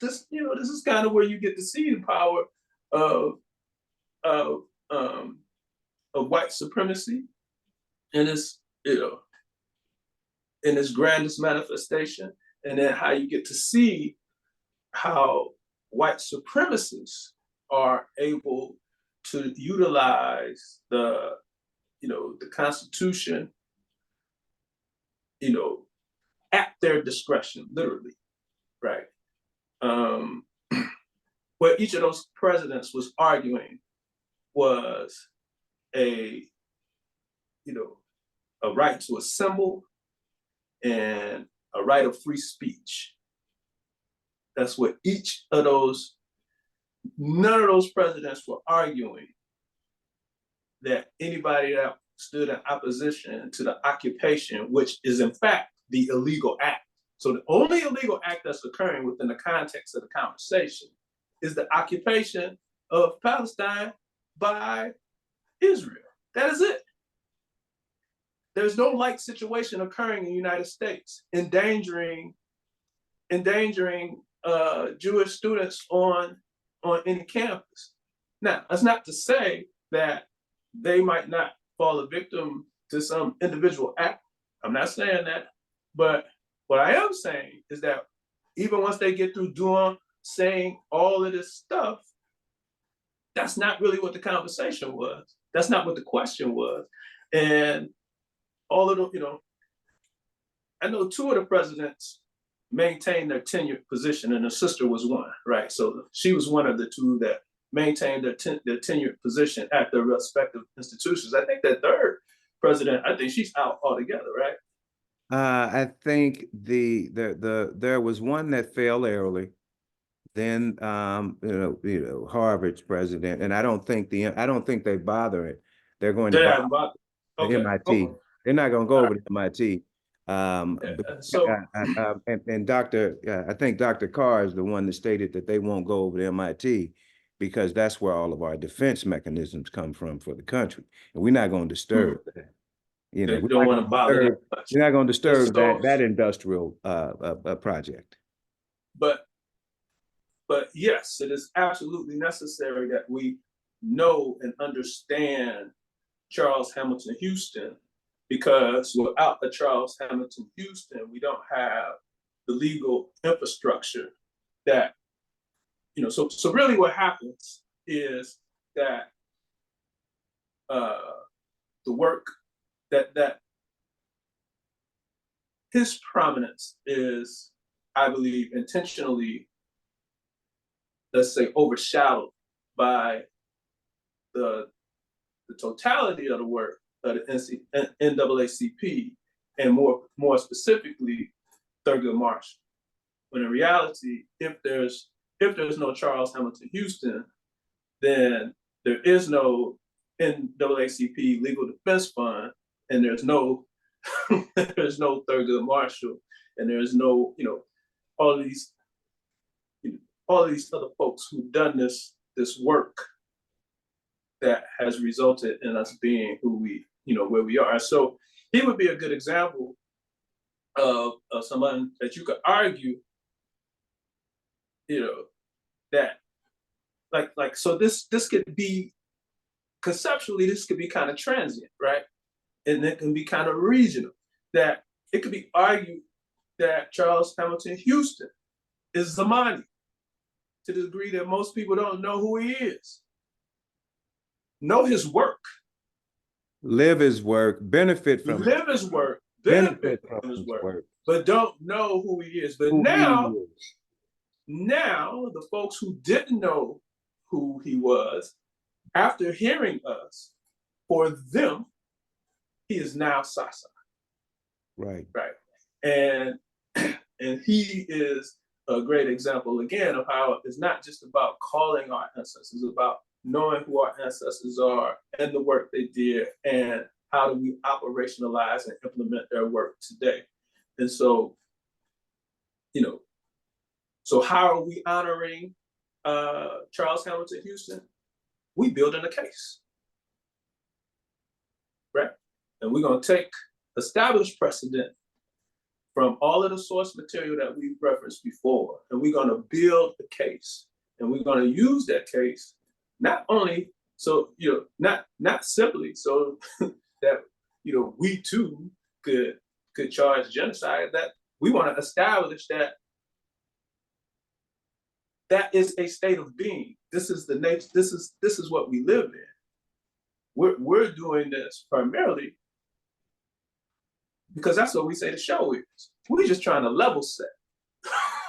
kind of where you get to see the power of of um, of white supremacy in its in its grandest manifestation, and then how you get to see how white supremacists are able to utilize the Constitution, you know, at their discretion, literally, right? Um, what each of those presidents was arguing was a, you know, a right to assemble and a right of free speech. That's what none of those presidents were arguing that anybody that stood in opposition to the occupation, which is in fact the illegal act. So the only illegal act that's occurring within the context of the conversation is the occupation of Palestine by Israel. That is it. There's no like situation occurring in the United States, endangering Jewish students on any campus. Now, that's not to say that they might not fall a victim to some individual act. I'm not saying that, but what I am saying is that even once they get through saying all of this stuff, that's not really what the conversation was. That's not what the question was. And all of the, I know two of the presidents maintained their tenured position, and her sister was one, right? So she was one of the two that maintained their tenured position at their respective institutions. I think that third president, I think she's out altogether, right? I think there was one that fell early. Then Harvard's president, and I don't think they bother it. They're going to They bother haven't bought. the Okay, okay. MIT. They're not going to go All over to MIT. right. But, So, and I think Dr. Carr is the one that stated that they won't go over to MIT because that's where all of our defense mechanisms come from for the country, and we're not going to disturb that. they don't want to bother that much. We're not going to And disturb so, that industrial project. but yes, it is absolutely necessary that we know and understand Charles Hamilton Houston, because without a Charles Hamilton Houston, we don't have the legal infrastructure that, so really what happens is that uh, the work that his prominence is, I believe, intentionally, let's say, overshadowed by the totality of the work of the NAACP, and more specifically Thurgood Marshall. When in reality, if there's no Charles Hamilton Houston, then there is no NAACP Legal Defense Fund, and there's no there's no Thurgood Marshall, and there's no all of these all of these other folks who've done this work that has resulted in us being who where we are. So he would be a good example of someone that you could argue, that so this could be conceptually, this could be kind of transient, right? And it can be kind of regional. That it could be argued that Charles Hamilton Houston is Zamani, to the degree that most people don't know who he is. Know his work, Live his work, benefit from live his work, benefit benefit from his his work, work, but don't know who he is. But who he is. now the folks who didn't know who he was, after hearing us, for them, he is now Sasa. Right. Right. And And he is a great example again of how it's not just about calling our ancestors, it's about knowing who our ancestors are and the work they did, and how do we operationalize and implement their work today. And so, you know, so how are we honoring Charles Hamilton Houston? We building a case, right? And we're going to take established precedent from all of the source material that we've referenced before, and we're going to build a case, and we're going to use that case not only so not simply so that we too could charge genocide. That we want to establish that that is a state of being. This is the nature. This is what we live in. We're doing this primarily because that's what we say the show is. We're just trying to level set.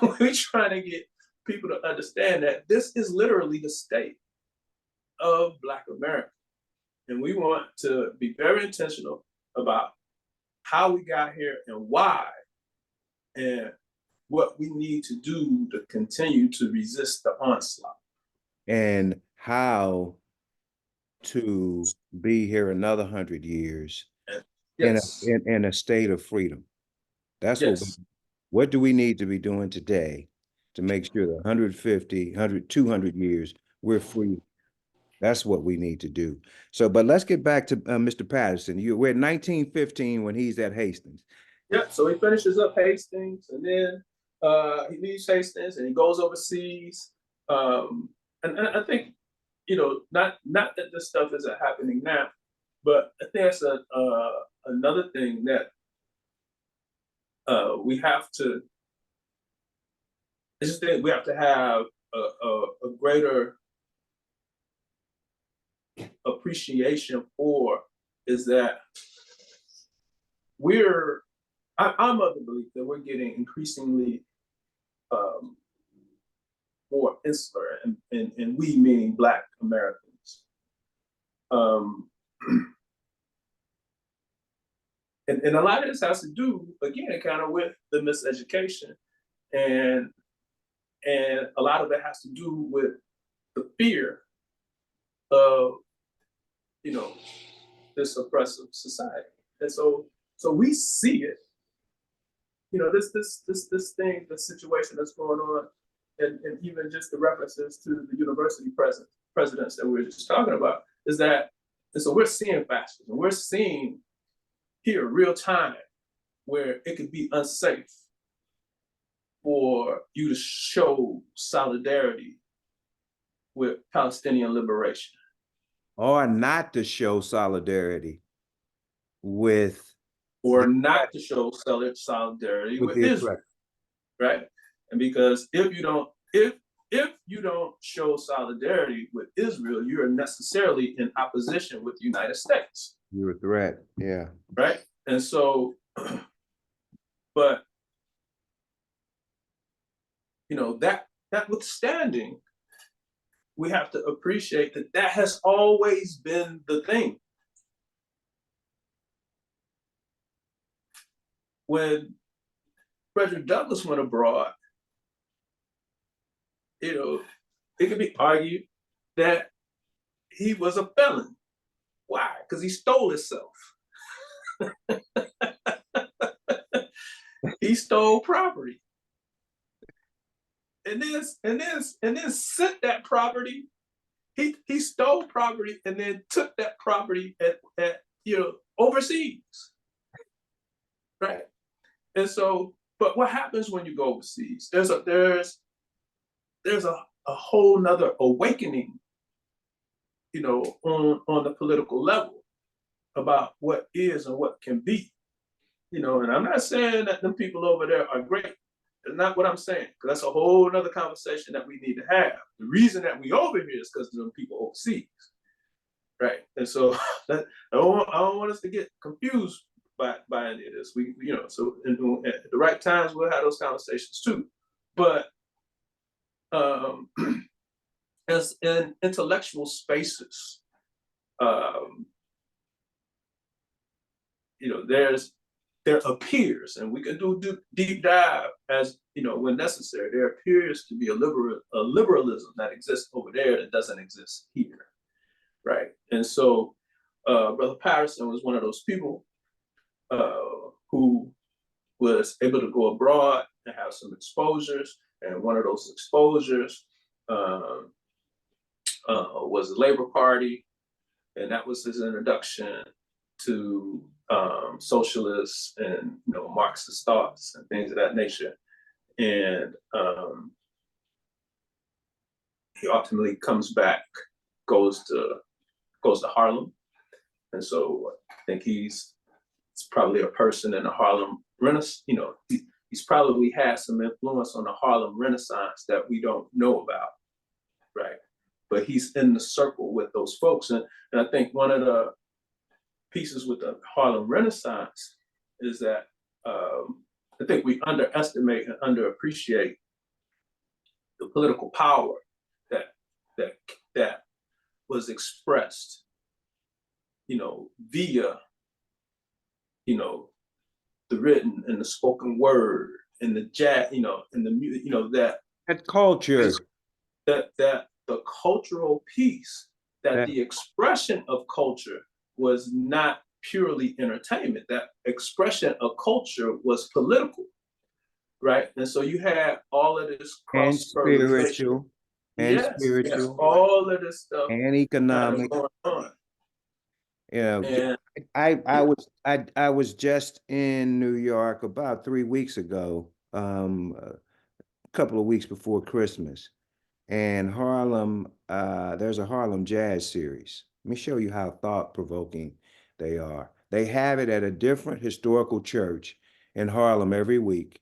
We're trying to get people to understand that this is literally the state of Black America. And we want to be very intentional about how we got here and why, and what we need to do to continue to resist the onslaught. And how to be here another 100 years Yes. in a state of freedom. That's Yes. what do we need to be doing today to make sure that 150, 100, 200 years we're free. That's what we need to do. So, but let's get back to Mr. Patterson. We're in 1915 when he's at Hastings. Yeah. So he finishes up Hastings, and then he leaves Hastings and he goes overseas. And I think not that this stuff isn't happening now, but I think that's another thing that we have to. I just think we have to have a greater appreciation for, is that I'm of the belief that we're getting increasingly more insular, and we meaning Black Americans. And a lot of this has to do, again, kind of with the miseducation, and a lot of it has to do with the fear of this oppressive society. And so we see it, this thing, the situation that's going on, and even just the references to the university presidents that we were just talking about, is that, and so we're seeing factors, and we're seeing here real time where it could be unsafe for you to show solidarity with Palestinian liberation, Or not to show solidarity with or not to show solidarity with the Israel, right? And because if you don't show solidarity with Israel, you are necessarily in opposition with the United States. You're a threat, yeah. Right? And so, but that notwithstanding, we have to appreciate that that has always been the thing. When Frederick Douglass went abroad, it could be argued that he was a felon. Why? Because he stole himself. He stole property, and then sent that property. He stole property and then took that property at overseas, right? And so, but what happens when you go overseas? There's a whole nother awakening, on the political level about what is and what can be, and I'm not saying that them people over there are great. That's not what I'm saying, because that's a whole nother conversation that we need to have. The reason that we over here is because of them people overseas, right? And so I don't want us to get confused by any of this. So at the right times we'll have those conversations too. But as in intellectual spaces, there's there appears, and we can do deep dive as when necessary. There appears to be a liberalism that exists over there that doesn't exist here, right? And so, Brother Patterson was one of those people who was able to go abroad and have some exposures, and one of those exposures um, was the Labor Party, and that was his introduction to socialists and Marxist thoughts and things of that nature. And he ultimately comes back, goes to Harlem, and so I think he's probably a person in the Harlem Renaissance. He's probably had some influence on the Harlem Renaissance that we don't know about, right? But he's in the circle with those folks, and I think one of the pieces with the Harlem Renaissance is that I think we underestimate and underappreciate the political power that that that was expressed, via the written and the spoken word and the jazz, and the music, That culture, that the cultural piece, that that the expression of culture was not purely entertainment. That expression of culture was political, right? And so you had all of this and cross fertilization. spiritual, and Yes, yes, spiritual, all of this stuff and kind of economic. going on. You know, And I was just in New York about 3 weeks ago, a couple of weeks before Christmas, and Harlem. There's a Harlem Jazz series. Let me show you how thought-provoking they are. They have it at a different historical church in Harlem every week.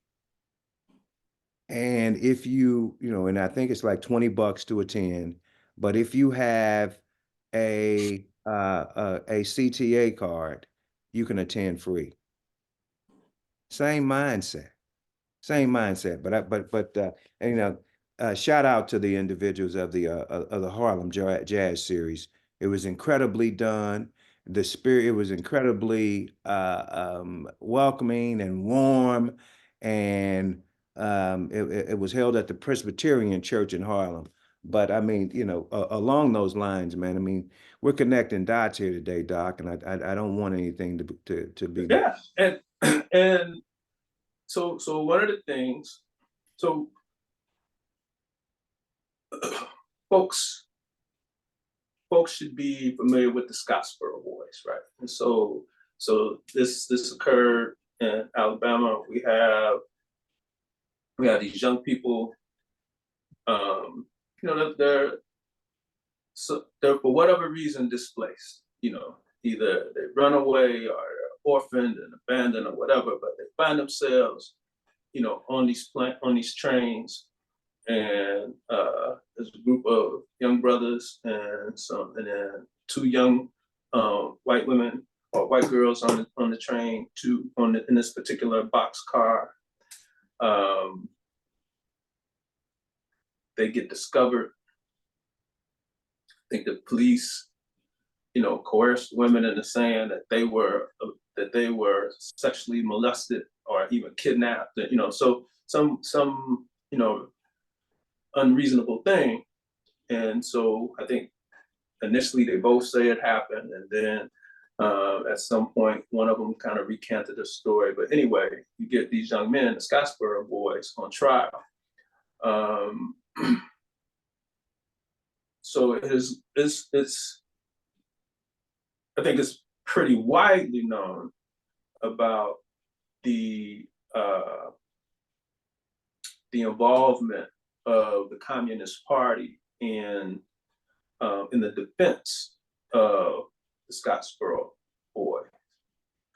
And if and I think it's like $20 to attend, but if you have a CTA card, you can attend free. Same mindset, same mindset. And, shout out to the individuals of the Harlem Jazz series. It was incredibly done. The spirit, it was incredibly welcoming and warm, and it was held at the Presbyterian Church in Harlem. But I mean, along those lines, man. I mean, we're connecting dots here today, Doc, and I don't want anything to be. yeah, and so one of the things, so folks should be familiar with the Scottsboro Boys, right? And so this occurred in Alabama. We have these young people, they're they're for whatever reason displaced. Either they run away or they're orphaned and abandoned or whatever, but they find themselves, on these trains, and there's a group of young brothers and then two young white women or white girls on the train, in this particular box car. They get discovered. I think the police, coerced women into saying that they were sexually molested or even kidnapped. So some unreasonable thing. And so I think initially they both say it happened, and then at some point one of them kind of recanted the story. But anyway, you get these young men, the Scottsboro Boys, on trial. So it's I think it's pretty widely known about the involvement of the Communist Party in the defense of the Scottsboro Boys.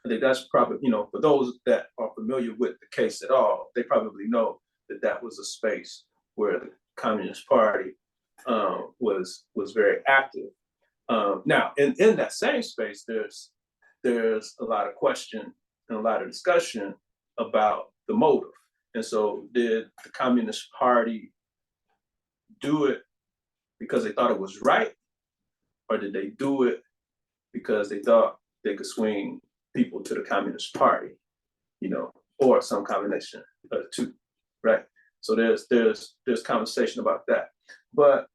I think that's probably, for those that are familiar with the case at all, they probably know that that was a space where the Communist Party was very active. Now, in that same space, there's a lot of question and a lot of discussion about the motive. And so, did the Communist Party do it because they thought it was right, or did they do it because they thought they could swing people to the Communist Party? or some combination of the two, right? So there's conversation about that. But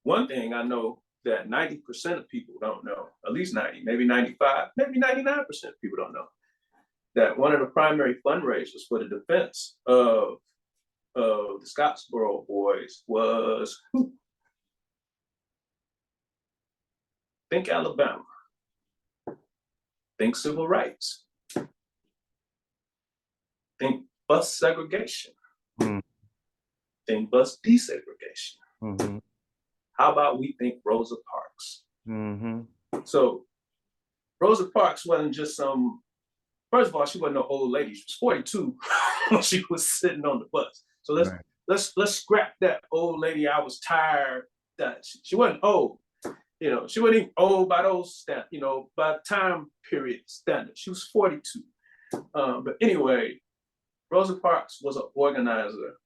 one thing I know that 90% of people don't know, at least 90, maybe 95, maybe 99% of people don't know, that one of the primary fundraisers for the defense of the Scottsboro boys was think Alabama, think civil rights, think bus segregation, think bus desegregation. Mm-hmm. How about we think Rosa Parks? Mm-hmm. So Rosa Parks wasn't just some, first of all, she wasn't no old lady. She was 42 when she was sitting on the bus. So let's scrap that old lady. I was tired. That she wasn't old. She wasn't even old by those by time period standards. She was 42. But anyway, Rosa Parks was an organizer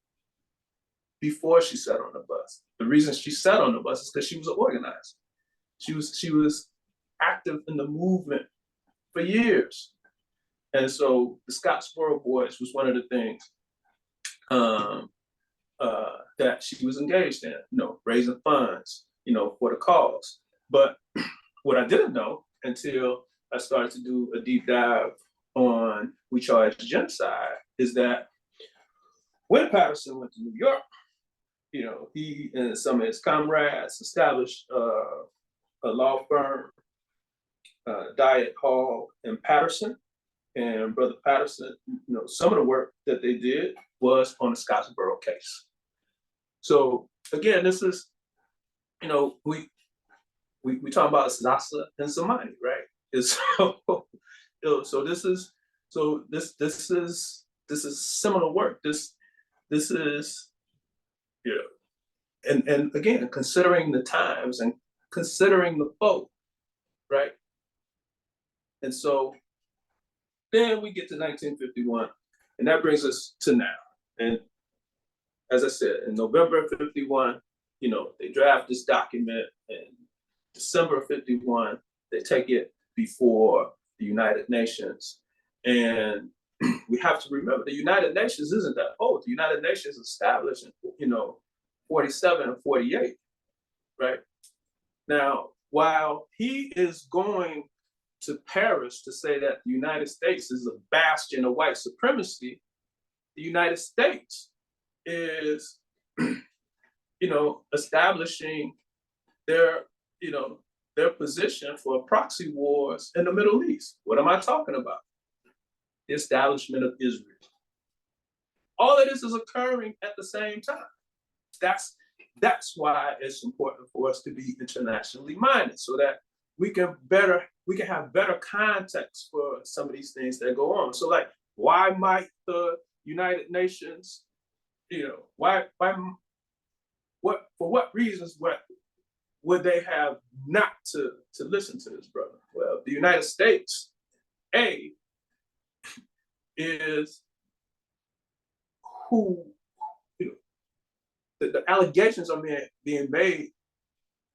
before she sat on the bus. The reason she sat on the bus is because she was an organizer. She was active in the movement for years. And so the Scottsboro Boys was one of the things that she was engaged in, raising funds, for the cause. But what I didn't know until I started to do a deep dive on We Charge Genocide is that when Patterson went to New York, he and some of his comrades established a law firm, Diet Hall in Patterson. And Brother Patterson, some of the work that they did was on the Scottsboro case. So again, this is, we talk about Zasa and Samani, right? So this is similar work. This is, and again, considering the times and considering the folk, right? And so then we get to 1951, and that brings us to now. And as I said, in November of 51, they draft this document. In December of 51, they take it before the United Nations. And we have to remember the United Nations isn't that old. The United Nations established in 47 and 48, right? Now, while he is going to Paris to say that the United States is a bastion of white supremacy, the United States is, establishing their, their position for proxy wars in the Middle East. What am I talking about? The establishment of Israel. All of this is occurring at the same time. That's why it's important for us to be internationally minded, so that we can have better context for some of these things that go on. So, like, why might the United Nations, for what reasons would they have not to listen to this brother? Well, the United States, is who, the allegations are being made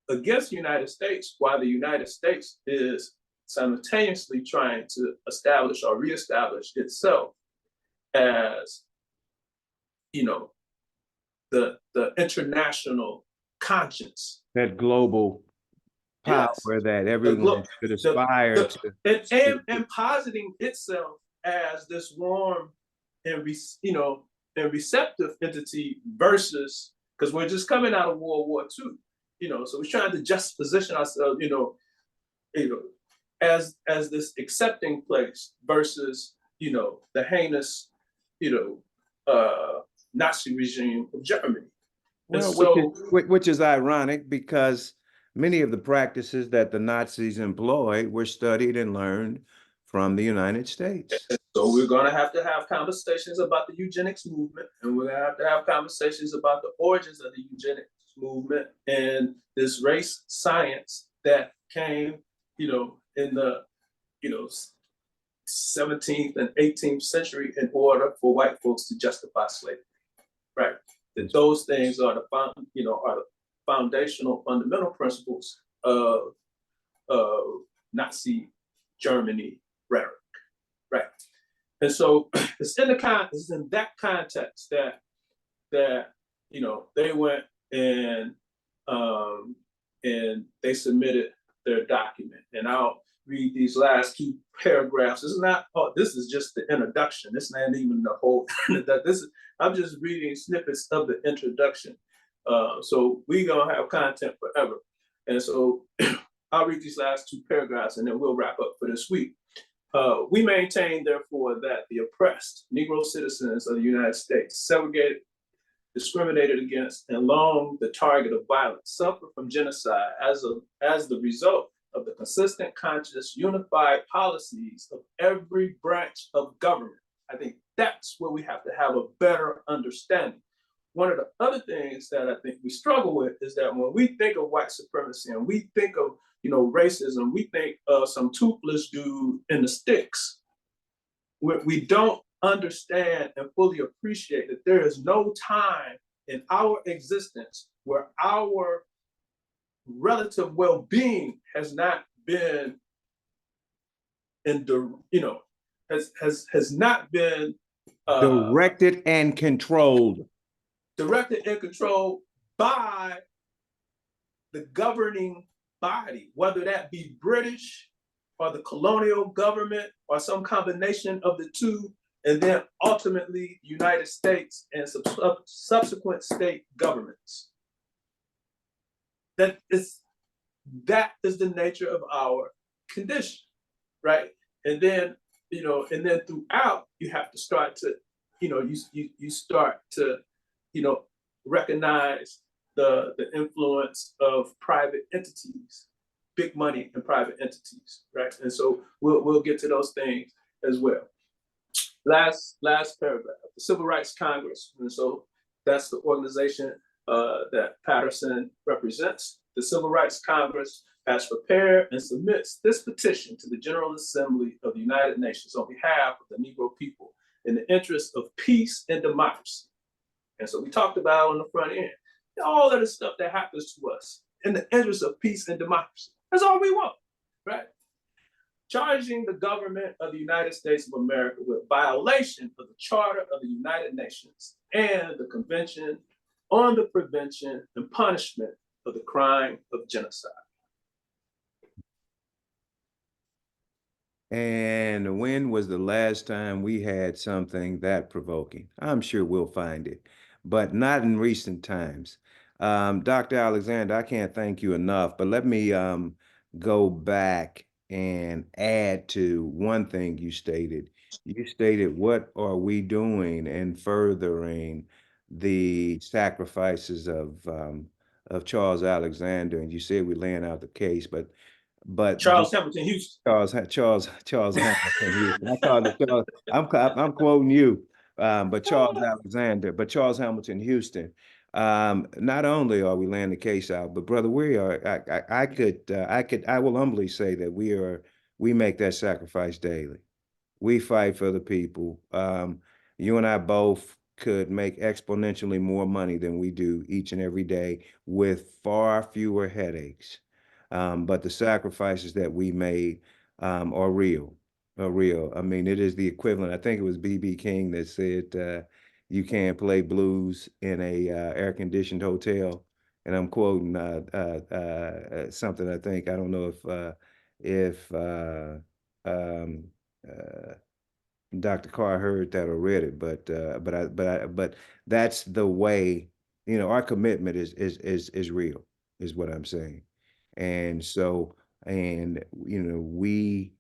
against the United States, while the United States is simultaneously trying to establish or reestablish itself as, the international conscience. That global power, yes, that everyone should aspire to. And positing itself as this warm and receptive entity versus, because we're just coming out of World War II, so we're trying to just position ourselves, as this accepting place versus, the heinous, Nazi regime of Germany. Well, which is ironic, because many of the practices that the Nazis employed were studied and learned from the United States. So we're going to have conversations about the eugenics movement, and we're going to have conversations about the origins of the eugenics movement and this race science that came, in the, 17th and 18th century in order for white folks to justify slavery, right? That those things are the foundational fundamental principles of Nazi Germany rhetoric, right? And so it's in that context that they went and um, and they submitted their document. And I'll read these last two paragraphs. This is not. Oh, this is just the introduction. This not even the whole. This is. I'm just reading snippets of the introduction. So we gonna have content forever. And so I'll read these last two paragraphs, and then we'll wrap up for this week. We maintain, therefore, that the oppressed Negro citizens of the United States, segregated, discriminated against, and long the target of violence, suffer from genocide as the result of the consistent, conscious, unified policies of every branch of government. I think that's where we have to have a better understanding. One of the other things that I think we struggle with is that when we think of white supremacy and we think of racism, we think of some toothless dude in the sticks. We don't understand and fully appreciate that there is no time in our existence where our relative well-being has not been in the has not been Directed and controlled. directed and controlled by the governing body, whether that be British or the colonial government or some combination of the two, and then ultimately United States and subsequent state governments. That is the nature of our condition, right? And then throughout you have to start to you start to recognize the influence of private entities, big money and private entities, right? And so we'll get to those things as well. Last paragraph, the Civil Rights Congress, and so that's the organization that Patterson represents. The Civil Rights Congress has prepared and submits this petition to the General Assembly of the United Nations on behalf of the Negro people in the interest of peace and democracy. And so we talked about on the front end, all of the stuff that happens to us in the interest of peace and democracy. That's all we want, right? Charging the government of the United States of America with violation of the Charter of the United Nations and the Convention on the Prevention and Punishment of the Crime of Genocide. And when was the last time we had something that provoking? I'm sure we'll find it, but not in recent times. Dr. Alexander, I can't thank you enough, but let me go back and add to one thing you stated. You stated, what are we doing in furthering the sacrifices of Charles Alexander? And you said we're laying out the case, but Charles Hamilton Houston. Charles Hamilton Houston. I called it Charles. I'm quoting you, but Charles Hamilton Houston. Not only are we laying the case out, but brother, we are. I will humbly say that we make that sacrifice daily. We fight for the people. You and I both could make exponentially more money than we do each and every day with far fewer headaches. But the sacrifices that we made are real, are real. I mean, it is the equivalent. I think it was B.B. King that said, you can't play blues in a air-conditioned hotel. And I'm quoting something. I think, I don't know if um, uh, Dr. Carr heard that or read it, but that's the way, our commitment is real, is what I'm saying. And so, we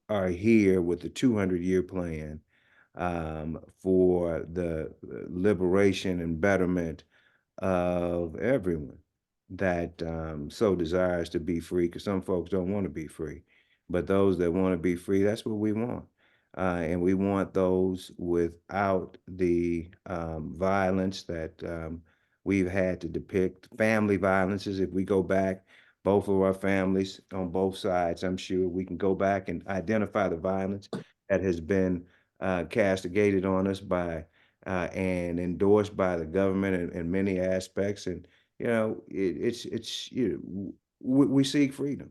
are here with the 200-year plan for the liberation and betterment of everyone that so desires to be free, because some folks don't want to be free. But those that want to be free, that's what we want. And we want those without the violence that we've had to depict. Family violences, if we go back, both of our families on both sides, I'm sure we can go back and identify the violence that has been castigated on us by and endorsed by the government in many aspects. And it's we seek freedom,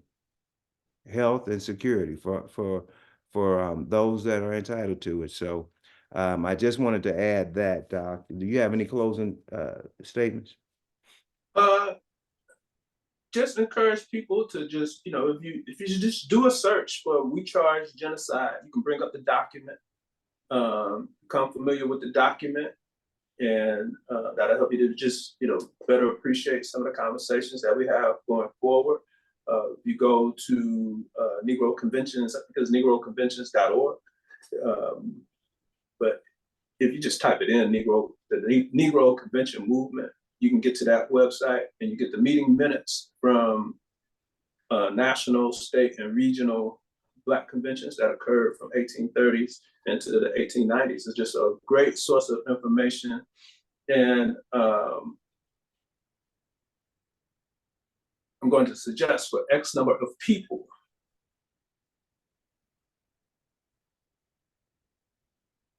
health and security for those that are entitled to it. So I just wanted to add that. Doc, do you have any closing statements? Uh, just encourage people to just, if you just do a search for "We Charge Genocide," you can bring up the document, become familiar with the document, and that'll help you to just, better appreciate some of the conversations that we have going forward. If you go to Negro Conventions, I think it's negroconventions.org. But if you just type it in, the Negro Convention Movement, you can get to that website and you get the meeting minutes from national, state, and regional Black conventions that occurred from 1830s into the 1890s. It's just a great source of information. And I'm going to suggest for X number of people,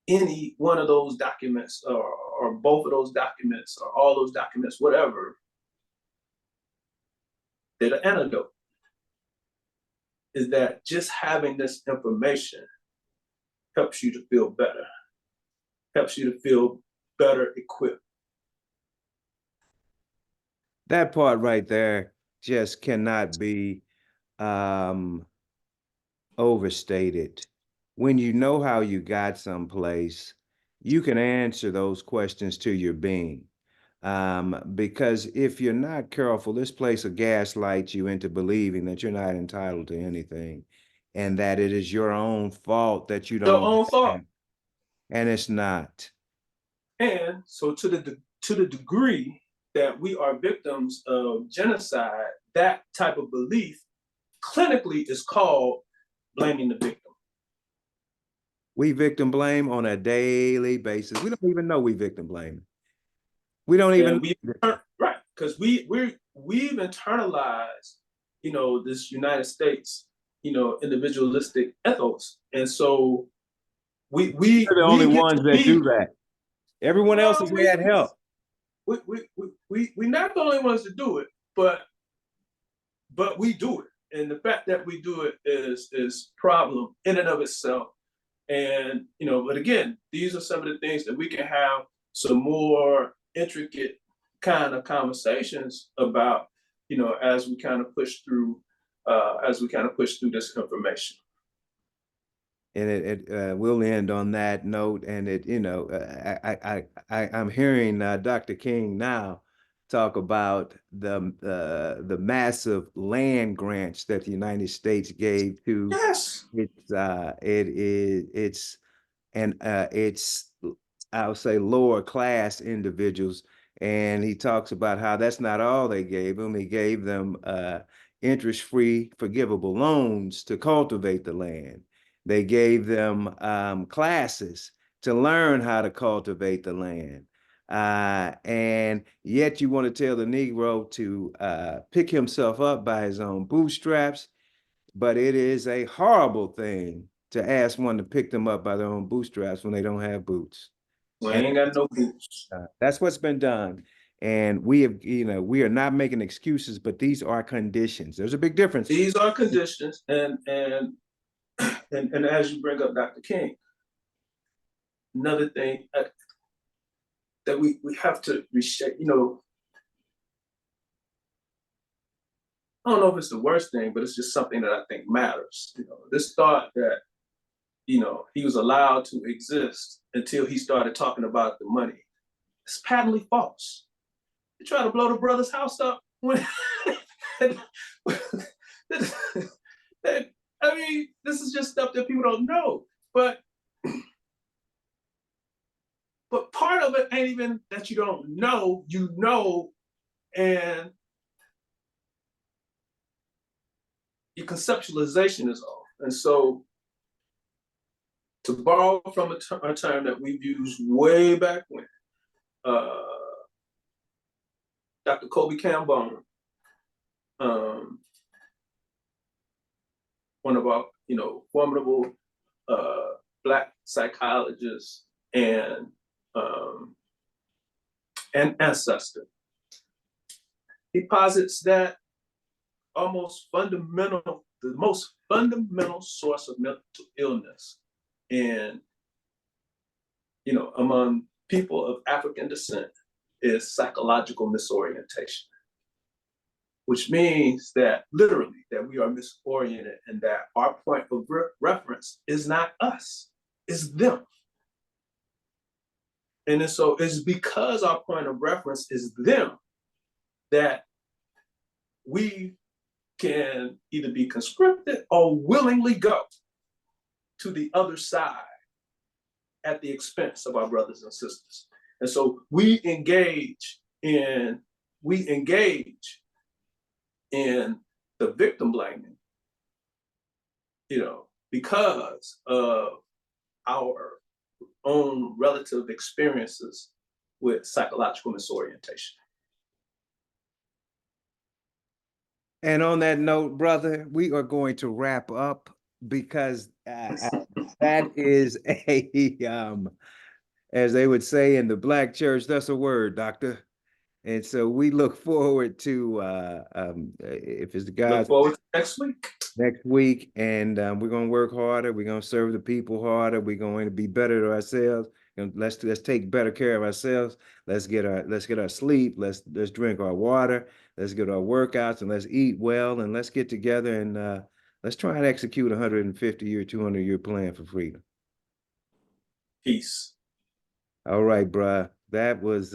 any one of those documents, or both of those documents, or all those documents, whatever, they're the antidote. Is that just having this information helps you to feel better, helps you to feel better equipped. That part right there just cannot be um, overstated. When you know how you got someplace, you can answer those questions to your being. Because if you're not careful, this place will gaslight you into believing that you're not entitled to anything and that it is your own fault that you Your don't own have. thought. And it's not. And so to the degree that we are victims of genocide, that type of belief clinically is called blaming the victim. We victim blame on a daily basis. We don't even know we victim blame. We don't even And right, because we've internalized, this United States, individualistic ethos. And so we're the only we get to ones that do be, that. Everyone else well, has had help. we're not the only ones to do it, but we do it. And the fact that we do it is problem in and of itself. And but again, these are some of the things that we can have some more intricate kind of conversations about, as we kind of push through this information. And it will end on that note. And I'm hearing Dr. King now talk about the massive land grants that the United States gave to Yes. it's and it's I'll say lower class individuals. And he talks about how that's not all they gave them. He gave them interest-free forgivable loans to cultivate the land. They gave them classes to learn how to cultivate the land. And yet you want to tell the Negro to pick himself up by his own bootstraps, but it is a horrible thing to ask one to pick them up by their own bootstraps when they don't have boots. We And ain't got no boots. that's what's been done. And we have, we are not making excuses, but these are conditions. There's a big difference. These are conditions, and as you bring up Dr. King, another thing that we have to reshape. I don't know if it's the worst thing, but it's just something that I think matters. This thought that he was allowed to exist until he started talking about the money. It's patently false. You try to blow the brother's house up when I mean, this is just stuff that people don't know. But part of it ain't even that you don't know, and your conceptualization is off. And so, to borrow from a term that we've used way back when, Dr. Kobe Cambone, one of our formidable Black psychologists and ancestor, he posits that the most fundamental source of mental illness in, among people of African descent is psychological misorientation, which means that literally that we are misoriented and that our point of reference is not us, it's them. And so it's because our point of reference is them that we can either be conscripted or willingly go to the other side at the expense of our brothers and sisters. And so we engage in the victim blaming, because of our own relative experiences with psychological misorientation. And on that note, brother, we are going to wrap up because that is as they would say in the black church, that's a word, doctor. And so we look forward to, if it's the Look God's forward to next week. next week, and we're gonna work harder. We're gonna serve the people harder. We're going to be better to ourselves. And let's take better care of ourselves. Let's get our sleep. Let's drink our water. Let's get our workouts, and let's eat well. And let's get together and let's try and execute a 150-year, 200-year plan for freedom. Peace. All right, bruh. That was